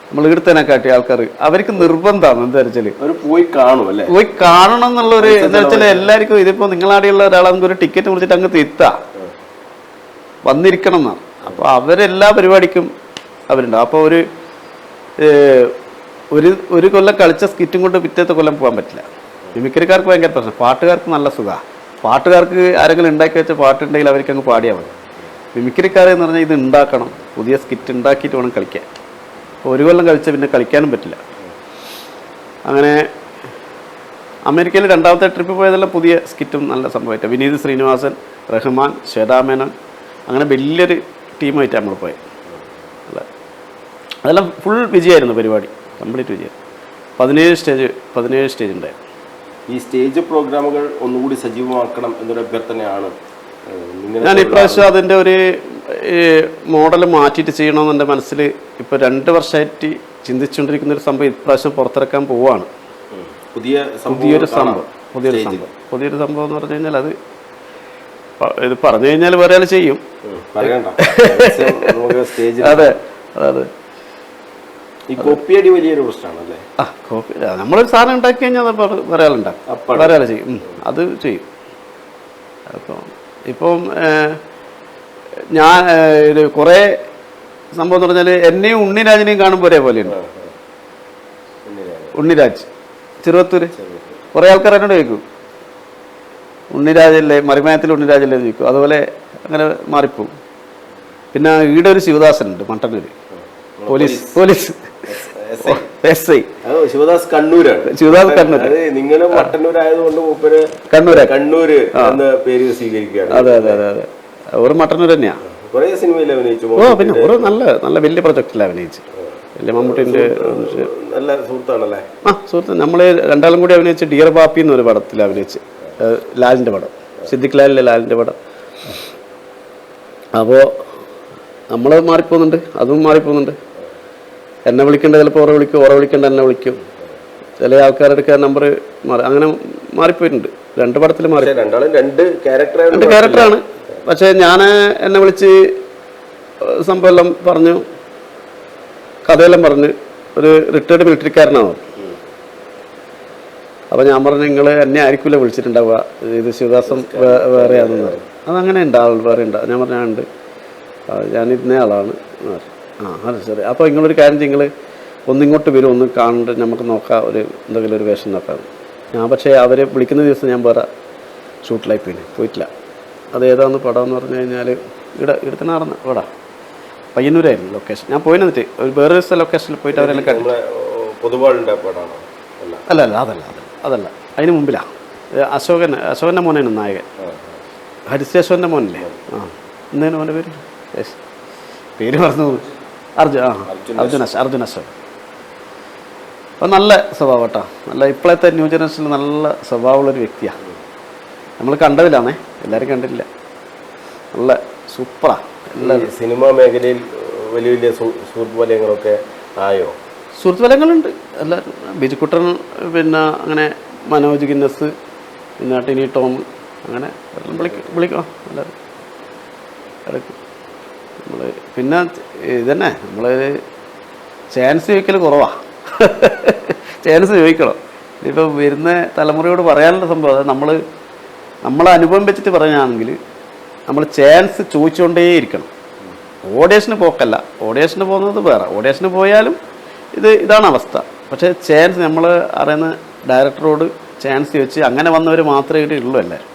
നമ്മൾ ഇവിടുത്തേനെക്കാട്ടി ആൾക്കാർ. അവർക്ക് നിർബന്ധമാണ് എന്താ വെച്ചാൽ പോയി കാണും അല്ലേ, പോയി കാണണം എന്നുള്ളൊരു എന്താ വെച്ചാൽ എല്ലാവർക്കും. ഇതിപ്പോൾ നിങ്ങളാടെയുള്ള ഒരാളാണെങ്കിൽ ഒരു ടിക്കറ്റ് വിളിച്ചിട്ട് അങ്ങ് എത്താം, വന്നിരിക്കണം എന്നാണ്. അപ്പോൾ അവരെല്ലാ പരിപാടിക്കും അവരുണ്ട്. അപ്പോൾ ഒരു കൊല്ലം കളിച്ച സ്കിറ്റും കൊണ്ട് പിറ്റേത്തെ കൊല്ലം പോകാൻ പറ്റില്ല. മിമിക്രിക്കാർക്ക് ഭയങ്കര പ്രശ്നം. പാട്ടുകാർക്ക് നല്ല സുഖമാണ്. പാട്ടുകാർക്ക് ആരെങ്കിലും ഉണ്ടാക്കി വെച്ച പാട്ടുണ്ടെങ്കിൽ അവർക്ക് അങ്ങ് പാടിയാൽ മതി. മിമിക്രിക്കാർ എന്ന് പറഞ്ഞാൽ ഇത് ഉണ്ടാക്കണം, പുതിയ സ്കിറ്റ് ഉണ്ടാക്കിയിട്ട് വേണം കളിക്കാൻ. അപ്പോൾ ഒരു കൊല്ലം കളിച്ചാൽ പിന്നെ കളിക്കാനും പറ്റില്ല. അങ്ങനെ അമേരിക്കയിൽ രണ്ടാമത്തെ ട്രിപ്പ് പോയതെല്ലാം പുതിയ സ്കിറ്റും നല്ല സംഭവമായിട്ട് വിനീത് ശ്രീനിവാസൻ, റഹ്മാൻ, ശ്വേതാമേനൻ, അങ്ങനെ വലിയൊരു ടീമായിട്ട് നമ്മൾ പോയത്. അല്ല, അതെല്ലാം ഫുൾ വിജയമായിരുന്നു പരിപാടി, കംപ്ലീറ്റ് വിജയം. 17 സ്റ്റേജ് ഉണ്ടായിരുന്നു. ഈ സ്റ്റേജ് പ്രോഗ്രാമുകൾ ഒന്നുകൂടി സജീവമാക്കണം എന്നൊരു അഭ്യർത്ഥനയാണ് ഞാൻ ഇപ്രാവശ്യം അതിൻ്റെ ഒരു മോഡൽ മാറ്റിയിട്ട് ചെയ്യണമെന്ന് എൻ്റെ മനസ്സിൽ ഇപ്പോൾ 2 വർഷമായിട്ട് ചിന്തിച്ചുകൊണ്ടിരിക്കുന്ന ഒരു സംഭവം ഇപ്രാവശ്യം പുറത്തിറക്കാൻ പോവുകയാണ്. പുതിയൊരു സംഭവം എന്ന് പറഞ്ഞു കഴിഞ്ഞാൽ അത് ഇത് പറഞ്ഞു കഴിഞ്ഞാൽ വേറെ ആൾ ചെയ്യും. അതെ അതെ. ഈ കോപ്പിയടി വലിയൊരു പ്രശ്നമാണല്ലേ? കോപ്പി നമ്മളൊരു സാധനം ഉണ്ടാക്കി കഴിഞ്ഞാൽ വേറെ ആളുണ്ടാക്കും, വേറെ ആൾ ചെയ്യും, അത് ചെയ്യും. അപ്പോൾ ഇപ്പം ഞാൻ ഒരു കുറേ സംഭവം എന്ന് പറഞ്ഞാൽ എന്നെയും ഉണ്ണിരാജിനെയും കാണുമ്പോൾ ഒരേപോലെയുണ്ട്. ഉണ്ണിരാജ് ചെറുവത്തൂർ കുറേ ആൾക്കാർ എന്നോട് ചോദിക്കും ഉണ്ണിരാജല്ലേ, മറിമായത്തിൽ ഉണ്ണിരാജല്ലേ എന്ന് ചോദിക്കും. അതുപോലെ അങ്ങനെ മാറിപ്പോവും. പിന്നെ ഈടെ ഒരു ശിവദാസനുണ്ട് മട്ടന്നൂർ, പോലീസ് SI ശിവദാസ് കണ്ണൂരാണ്. ശിവദാസ് കണ്ണൂർ. നിങ്ങൾ മട്ടന്നൂർ ആയതുകൊണ്ട് കണ്ണൂര് എന്ന പേര് സ്വീകരിക്കുകയാണ്. അതെ അതെ അതെ അതെ, ഒരു മട്ടന്നൂർ തന്നെയാണ്. കുറെ സിനിമയിൽ അഭിനയിച്ചു. പിന്നെ ഒരു നല്ല വലിയ പ്രൊജക്റ്റിൽ അഭിനയിച്ചു. വലിയ മമ്മൂട്ടിൻ്റെ നല്ല സുഹൃത്താണല്ലേ? സുഹൃത്ത്. നമ്മൾ രണ്ടാളും കൂടി അഭിനയിച്ച് ഡിയർ ബാപ്പി എന്നൊരു പടത്തിൽ അഭിനയിച്ച്, ലാലിൻ്റെ പടം, സിദ്ദിഖ് ലാലിൻ്റെ പടം. അപ്പോൾ നമ്മൾ മാറിപ്പോകുന്നുണ്ട്, അതും മാറിപ്പോകുന്നുണ്ട്. എന്നെ വിളിക്കേണ്ട ചിലപ്പോൾ ഓറെ വിളിക്കേണ്ട എന്നെ വിളിക്കും. ചില ആൾക്കാരെടുക്കാൻ നമ്പർ മാറി, അങ്ങനെ മാറിപ്പോയിട്ടുണ്ട്. 2 പടത്തിൽ മാറി. രണ്ട് ക്യാരക്ടറാണ്. പക്ഷേ ഞാൻ എന്നെ വിളിച്ച് സംഭവം എല്ലാം പറഞ്ഞു, കഥയെല്ലാം പറഞ്ഞ്, ഒരു റിട്ടയർഡ് മിലിറ്ററിക്കാരനാണ്. അപ്പോൾ ഞാൻ പറഞ്ഞു നിങ്ങൾ എന്നെ ആയിരിക്കില്ല വിളിച്ചിട്ടുണ്ടാവുക, ഇത് ശിവദാസം വേറെയാണെന്ന് പറഞ്ഞു. അതങ്ങനെ ഉണ്ടാവും, വേറെ ഉണ്ടാവും. ഞാൻ പറഞ്ഞു ഉണ്ട്, ഞാൻ ഇന്ന ആളാണ്. അതെ ശരി. അപ്പോൾ നിങ്ങളൊരു കാര്യം നിങ്ങൾ ഒന്നിങ്ങോട്ട് വരും, ഒന്ന് കാണണ്ട്, നമുക്ക് നോക്കാം, എന്തെങ്കിലും ഒരു വേഷം നോക്കാം. ഞാൻ പക്ഷേ അവരെ വിളിക്കുന്ന ദിവസം ഞാൻ വേറെ ഷൂട്ടിലായി പോയിട്ടില്ല. അത് ഏതാന്ന് പടം എന്ന് പറഞ്ഞു കഴിഞ്ഞാൽ ഇവിടെ നടന്ന പടാ, പയ്യന്നൂരായിരുന്നു ലൊക്കേഷൻ. ഞാൻ പോയിന്നിട്ട് ഒരു വേറെ ദിവസത്തെ ലൊക്കേഷനിൽ പോയിട്ട് അവരെല്ലാം കണ്ടു. അല്ല അതല്ല അതിന് മുമ്പിലാണ്. അശോകൻ്റെ മോനാണ് നായകൻ, ഹരിശേഷവൻ്റെ മോനല്ലേ? എന്തേലും അവൻ്റെ പേര് പറഞ്ഞു, അർജുൻ അശോകൻ. അപ്പം നല്ല സ്വഭാവം കേട്ടോ, നല്ല ഇപ്പോഴത്തെ ന്യൂ ജനറേഷനിൽ നല്ല സ്വഭാവമുള്ളൊരു വ്യക്തിയാണ്. നമ്മൾ കണ്ടതിലാണേ, എല്ലാവരും കണ്ടില്ല. നല്ല സൂപ്പറാണ്. സിനിമാ മേഖലയിൽ വലിയ വലിയ സുഹൃത്ത് വലയങ്ങളൊക്കെ ആയോ? സുഹൃത്ത് വലയങ്ങളുണ്ട് എല്ലാവരും. ബിജുക്കുട്ടൻ, പിന്നെ അങ്ങനെ മനോജ് ഗിന്നസ്, പിന്നെ ടിനി ടോം, അങ്ങനെ വിളിക്കാം എല്ലാവരും ഇടയ്ക്ക്. നമ്മൾ പിന്നെ ഇതന്നെ നമ്മൾ ചാൻസ് ചോദിക്കൽ കുറവാണ്. ചാൻസ് ചോദിക്കണം. ഇപ്പോൾ വരുന്ന തലമുറയോട് പറയാനുള്ള സംഭവം അത് നമ്മളെ അനുഭവം വെച്ചിട്ട് പറയുകയാണെങ്കിൽ നമ്മൾ ചാൻസ് ചോദിച്ചുകൊണ്ടേയിരിക്കണം. ഓഡിയേഷന് പോക്കല്ല, ഓഡിയേഷന് പോകുന്നത് വേറെ. ഓഡിയേഷന് പോയാലും ഇതാണ് അവസ്ഥ. പക്ഷേ ചാൻസ് നമ്മൾ അറിയുന്ന ഡയറക്ടറോട് ചാൻസ് ചോദിച്ച് അങ്ങനെ വന്നവർ മാത്രമേ ഇവിടെ ഉള്ളൂ എല്ലാവരും.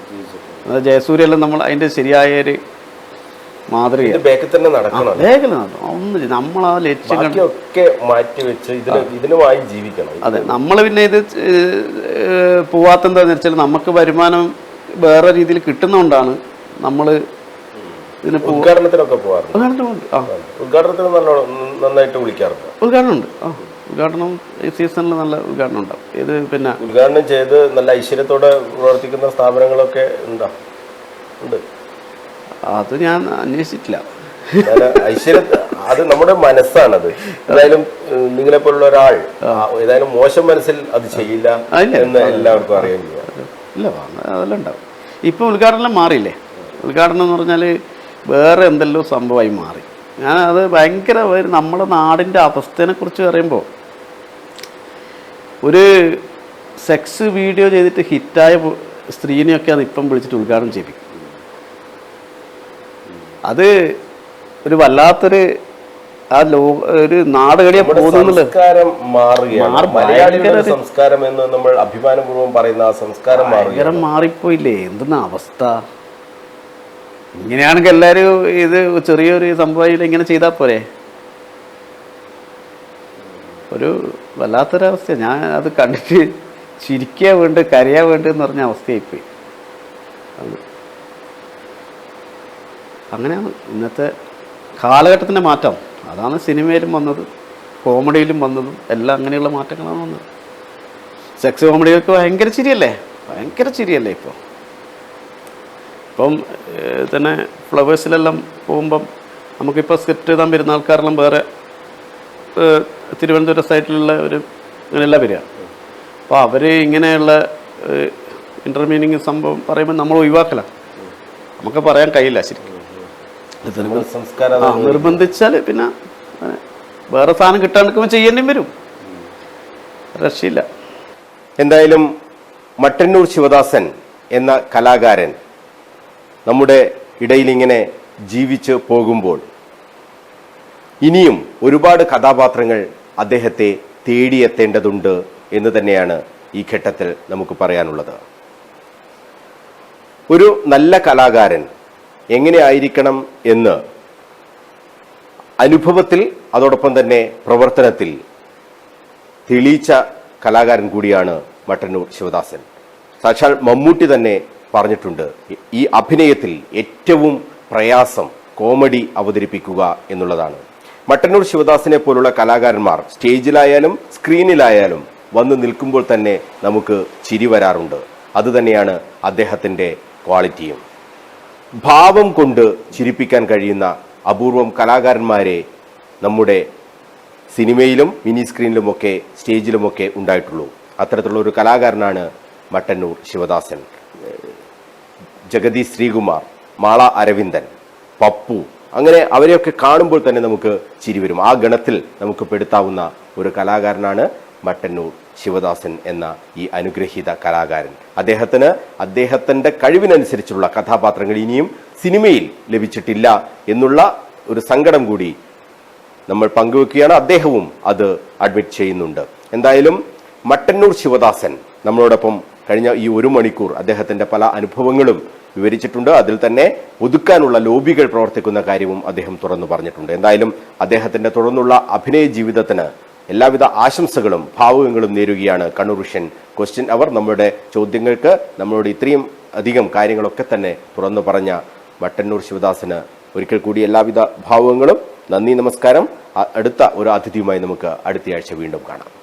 അത് ജയസൂര്യയെല്ലാം നമ്മൾ അതിൻ്റെ ശരിയായൊരു മാതൃക ഒന്നും നമ്മൾ ആ ലക്ഷ്യം മാറ്റി വെച്ച് ഇതിനുമായി ജീവിക്കണം. അതെ, നമ്മൾ പിന്നെ ഇത് പോവാത്തെന്താന്ന് വെച്ചാൽ നമുക്ക് വരുമാനം വേറെ രീതിയിൽ കിട്ടുന്നതുകൊണ്ടാണ് നമ്മൾ ഇതിന് ഉദ്ഘാടനത്തിനൊക്കെ പോകാറുണ്ട്. ഉദ്ഘാടനത്തിന് നന്നായിട്ട് വിളിക്കാറുണ്ട്. ഉദ്ഘാടനമുണ്ട്. ഉദ്ഘാടനം ഈ സീസണിൽ നല്ല ഉദ്ഘാടനം ഉണ്ടാവും. ഇത് പിന്നെ ഉദ്ഘാടനം ചെയ്ത് നല്ല ഐശ്വര്യത്തോടെ പ്രവർത്തിക്കുന്ന സ്ഥാപനങ്ങളൊക്കെ ഉണ്ട്. അത് ഞാൻ അന്വേഷിച്ചിട്ടില്ല. ഐശ്വര്യ അത് നമ്മുടെ മനസ്സാണത്. ഏതായാലും നിങ്ങളെ പോലുള്ള ഒരാൾ ഏതായാലും മോശം മനസ്സിൽ അത് ചെയ്യില്ല എന്ന് എല്ലാവർക്കും അറിയാൻ. ഇല്ല, അതെല്ലാം ഉണ്ടാവും. ഇപ്പം ഉദ്ഘാടനം മാറിയില്ലേ? ഉദ്ഘാടനം എന്ന് പറഞ്ഞാൽ വേറെ എന്തെല്ലോ സംഭവമായി മാറി. അത് ഭയങ്കര നമ്മുടെ നാടിൻ്റെ അവസ്ഥയെക്കുറിച്ച് പറയുമ്പോൾ ഒരു സെക്സ് വീഡിയോ ചെയ്തിട്ട് ഹിറ്റായ സ്ത്രീനെയൊക്കെയാണ് ഇപ്പം വിളിച്ചിട്ട് ഉദ്ഘാടനം ചെയ്യിപ്പിക്കും. അത് ഒരു വല്ലാത്തൊരു ഒരു നാടുകടിയെ പോകുന്നുള്ളത്. സംസ്കാരം എന്ന് നമ്മൾ അഭിമാനപൂർവ്വം പറയുന്ന ആ സംസ്കാരം മാറിപ്പോയില്ലേ? എന്തെന്ന അവസ്ഥ? ഇങ്ങനെയാണെങ്കിൽ എല്ലാവരും ഇത് ചെറിയൊരു സംഭവം ഇങ്ങനെ ചെയ്താൽ പോരെ. ഒരു വല്ലാത്തൊരവസ്ഥ. ഞാൻ അത് കണ്ടിട്ട് ചിരിക്കുക വേണ്ട കരയാൻ വേണ്ട എന്ന് പറഞ്ഞ അവസ്ഥയായിപ്പോയി. അത് അങ്ങനെയാണ് ഇന്നത്തെ കാലഘട്ടത്തിൻ്റെ മാറ്റം. അതാണ് സിനിമയിലും വന്നത്, കോമഡിയിലും വന്നതും എല്ലാം അങ്ങനെയുള്ള മാറ്റങ്ങളാണ് വന്നത്. സെക്സ് കോമഡികൾക്ക് ഭയങ്കര ചിരിയല്ലേ ഇപ്പം തന്നെ ഫ്ലവേഴ്സിലെല്ലാം പോകുമ്പം നമുക്കിപ്പോൾ സ്ക്രിപ്റ്റ് എഴുതാൻ വരുന്ന ആൾക്കാരെല്ലാം വേറെ തിരുവനന്തപുരം സൈറ്റിലുള്ള ഒരു ഇങ്ങനെയല്ല വരിക. അപ്പോൾ അവർ ഇങ്ങനെയുള്ള ഇൻ്റർമീനിങ് സംഭവം പറയുമ്പോൾ നമ്മൾ ഒഴിവാക്കലാണ്. നമുക്ക് പറയാൻ കഴിയില്ല ശരിക്കും. നിർബന്ധിച്ചാൽ പിന്നെ വേറെ സാധനം കിട്ടാണ്ടിരിക്കുമ്പോൾ ചെയ്യേണ്ടിയും വരും, രക്ഷയില്ല. എന്തായാലും മട്ടന്നൂർ ശിവദാസൻ എന്ന കലാകാരൻ നമ്മുടെ ഇടയിൽ ഇങ്ങനെ ജീവിച്ച് പോകുമ്പോൾ ഇനിയും ഒരുപാട് കഥാപാത്രങ്ങൾ അദ്ദേഹത്തെ തേടിയെത്തേണ്ടതുണ്ട് എന്ന് തന്നെയാണ് ഈ ഘട്ടത്തിൽ നമുക്ക് പറയാനുള്ളത്. ഒരു നല്ല കലാകാരൻ എങ്ങനെ ആയിരിക്കണം എന്ന് അനുഭവത്തിൽ അതോടൊപ്പം തന്നെ പ്രവർത്തനത്തിൽ തെളിയിച്ച കലാകാരൻ കൂടിയാണ് മട്ടന്നൂർ ശിവദാസൻ. സാക്ഷാൽ മമ്മൂട്ടി തന്നെ പറഞ്ഞിട്ടുണ്ട്, ഈ അഭിനയത്തിൽ ഏറ്റവും പ്രയാസം കോമഡി അവതരിപ്പിക്കുക എന്നുള്ളതാണ്. മട്ടന്നൂർ ശിവദാസിനെ പോലുള്ള കലാകാരന്മാർ സ്റ്റേജിലായാലും സ്ക്രീനിലായാലും വന്ന് നിൽക്കുമ്പോൾ തന്നെ നമുക്ക് ചിരി വരാറുണ്ട്. അതുതന്നെയാണ് അദ്ദേഹത്തിൻ്റെ ക്വാളിറ്റിയും. ഭാവം കൊണ്ട് ചിരിപ്പിക്കാൻ കഴിയുന്ന അപൂർവം കലാകാരന്മാരെ നമ്മുടെ സിനിമയിലും മിനി സ്ക്രീനിലുമൊക്കെ സ്റ്റേജിലുമൊക്കെ ഉണ്ടായിട്ടുള്ളൂ. അത്തരത്തിലുള്ള ഒരു കലാകാരനാണ് മട്ടന്നൂർ ശിവദാസൻ. ജഗദീഷ് ശ്രീകുമാർ, മാള അരവിന്ദൻ, പപ്പു, അങ്ങനെ അവരെയൊക്കെ കാണുമ്പോൾ തന്നെ നമുക്ക് ചിരി വരും. ആ ഗണത്തിൽ നമുക്ക് പെടുത്താവുന്ന ഒരു കലാകാരനാണ് മട്ടന്നൂർ ശിവദാസൻ എന്ന ഈ അനുഗ്രഹീത കലാകാരൻ. അദ്ദേഹത്തിൻ്റെ കഴിവിനനുസരിച്ചുള്ള കഥാപാത്രങ്ങൾ ഇനിയും സിനിമയിൽ ലഭിച്ചിട്ടില്ല എന്നുള്ള ഒരു സങ്കടം കൂടി നമ്മൾ പങ്കുവെക്കുകയാണ്. അദ്ദേഹവും അത് അഡ്മിറ്റ് ചെയ്യുന്നുണ്ട്. എന്തായാലും മട്ടന്നൂർ ശിവദാസൻ നമ്മളോടൊപ്പം കഴിഞ്ഞ ഈ 1 മണിക്കൂർ അദ്ദേഹത്തിൻ്റെ പല അനുഭവങ്ങളും വിവരിച്ചിട്ടുണ്ട്. അതിൽ തന്നെ ഒതുക്കാനുള്ള ലോബികൾ പ്രവർത്തിക്കുന്ന കാര്യവും അദ്ദേഹം തുറന്നു പറഞ്ഞിട്ടുണ്ട്. എന്തായാലും അദ്ദേഹത്തിൻ്റെ തുടർന്നുള്ള അഭിനയ ജീവിതത്തിന് എല്ലാവിധ ആശംസകളും ഭാവുകങ്ങളും നേരുകയാണ് കണ്ണൂർ വിഷൻ ക്വസ്റ്റ്യൻ അവർ. നമ്മുടെ ചോദ്യങ്ങൾക്ക് നമ്മളോട് ഇത്രയും അധികം കാര്യങ്ങളൊക്കെ തന്നെ തുറന്നു പറഞ്ഞ മട്ടന്നൂർ ശിവദാസന് ഒരിക്കൽ കൂടി എല്ലാവിധ ഭാവുകങ്ങളും. നന്ദി, നമസ്കാരം. അടുത്ത ഒരു അതിഥിയുമായി നമുക്ക് അടുത്തയാഴ്ച വീണ്ടും കാണാം.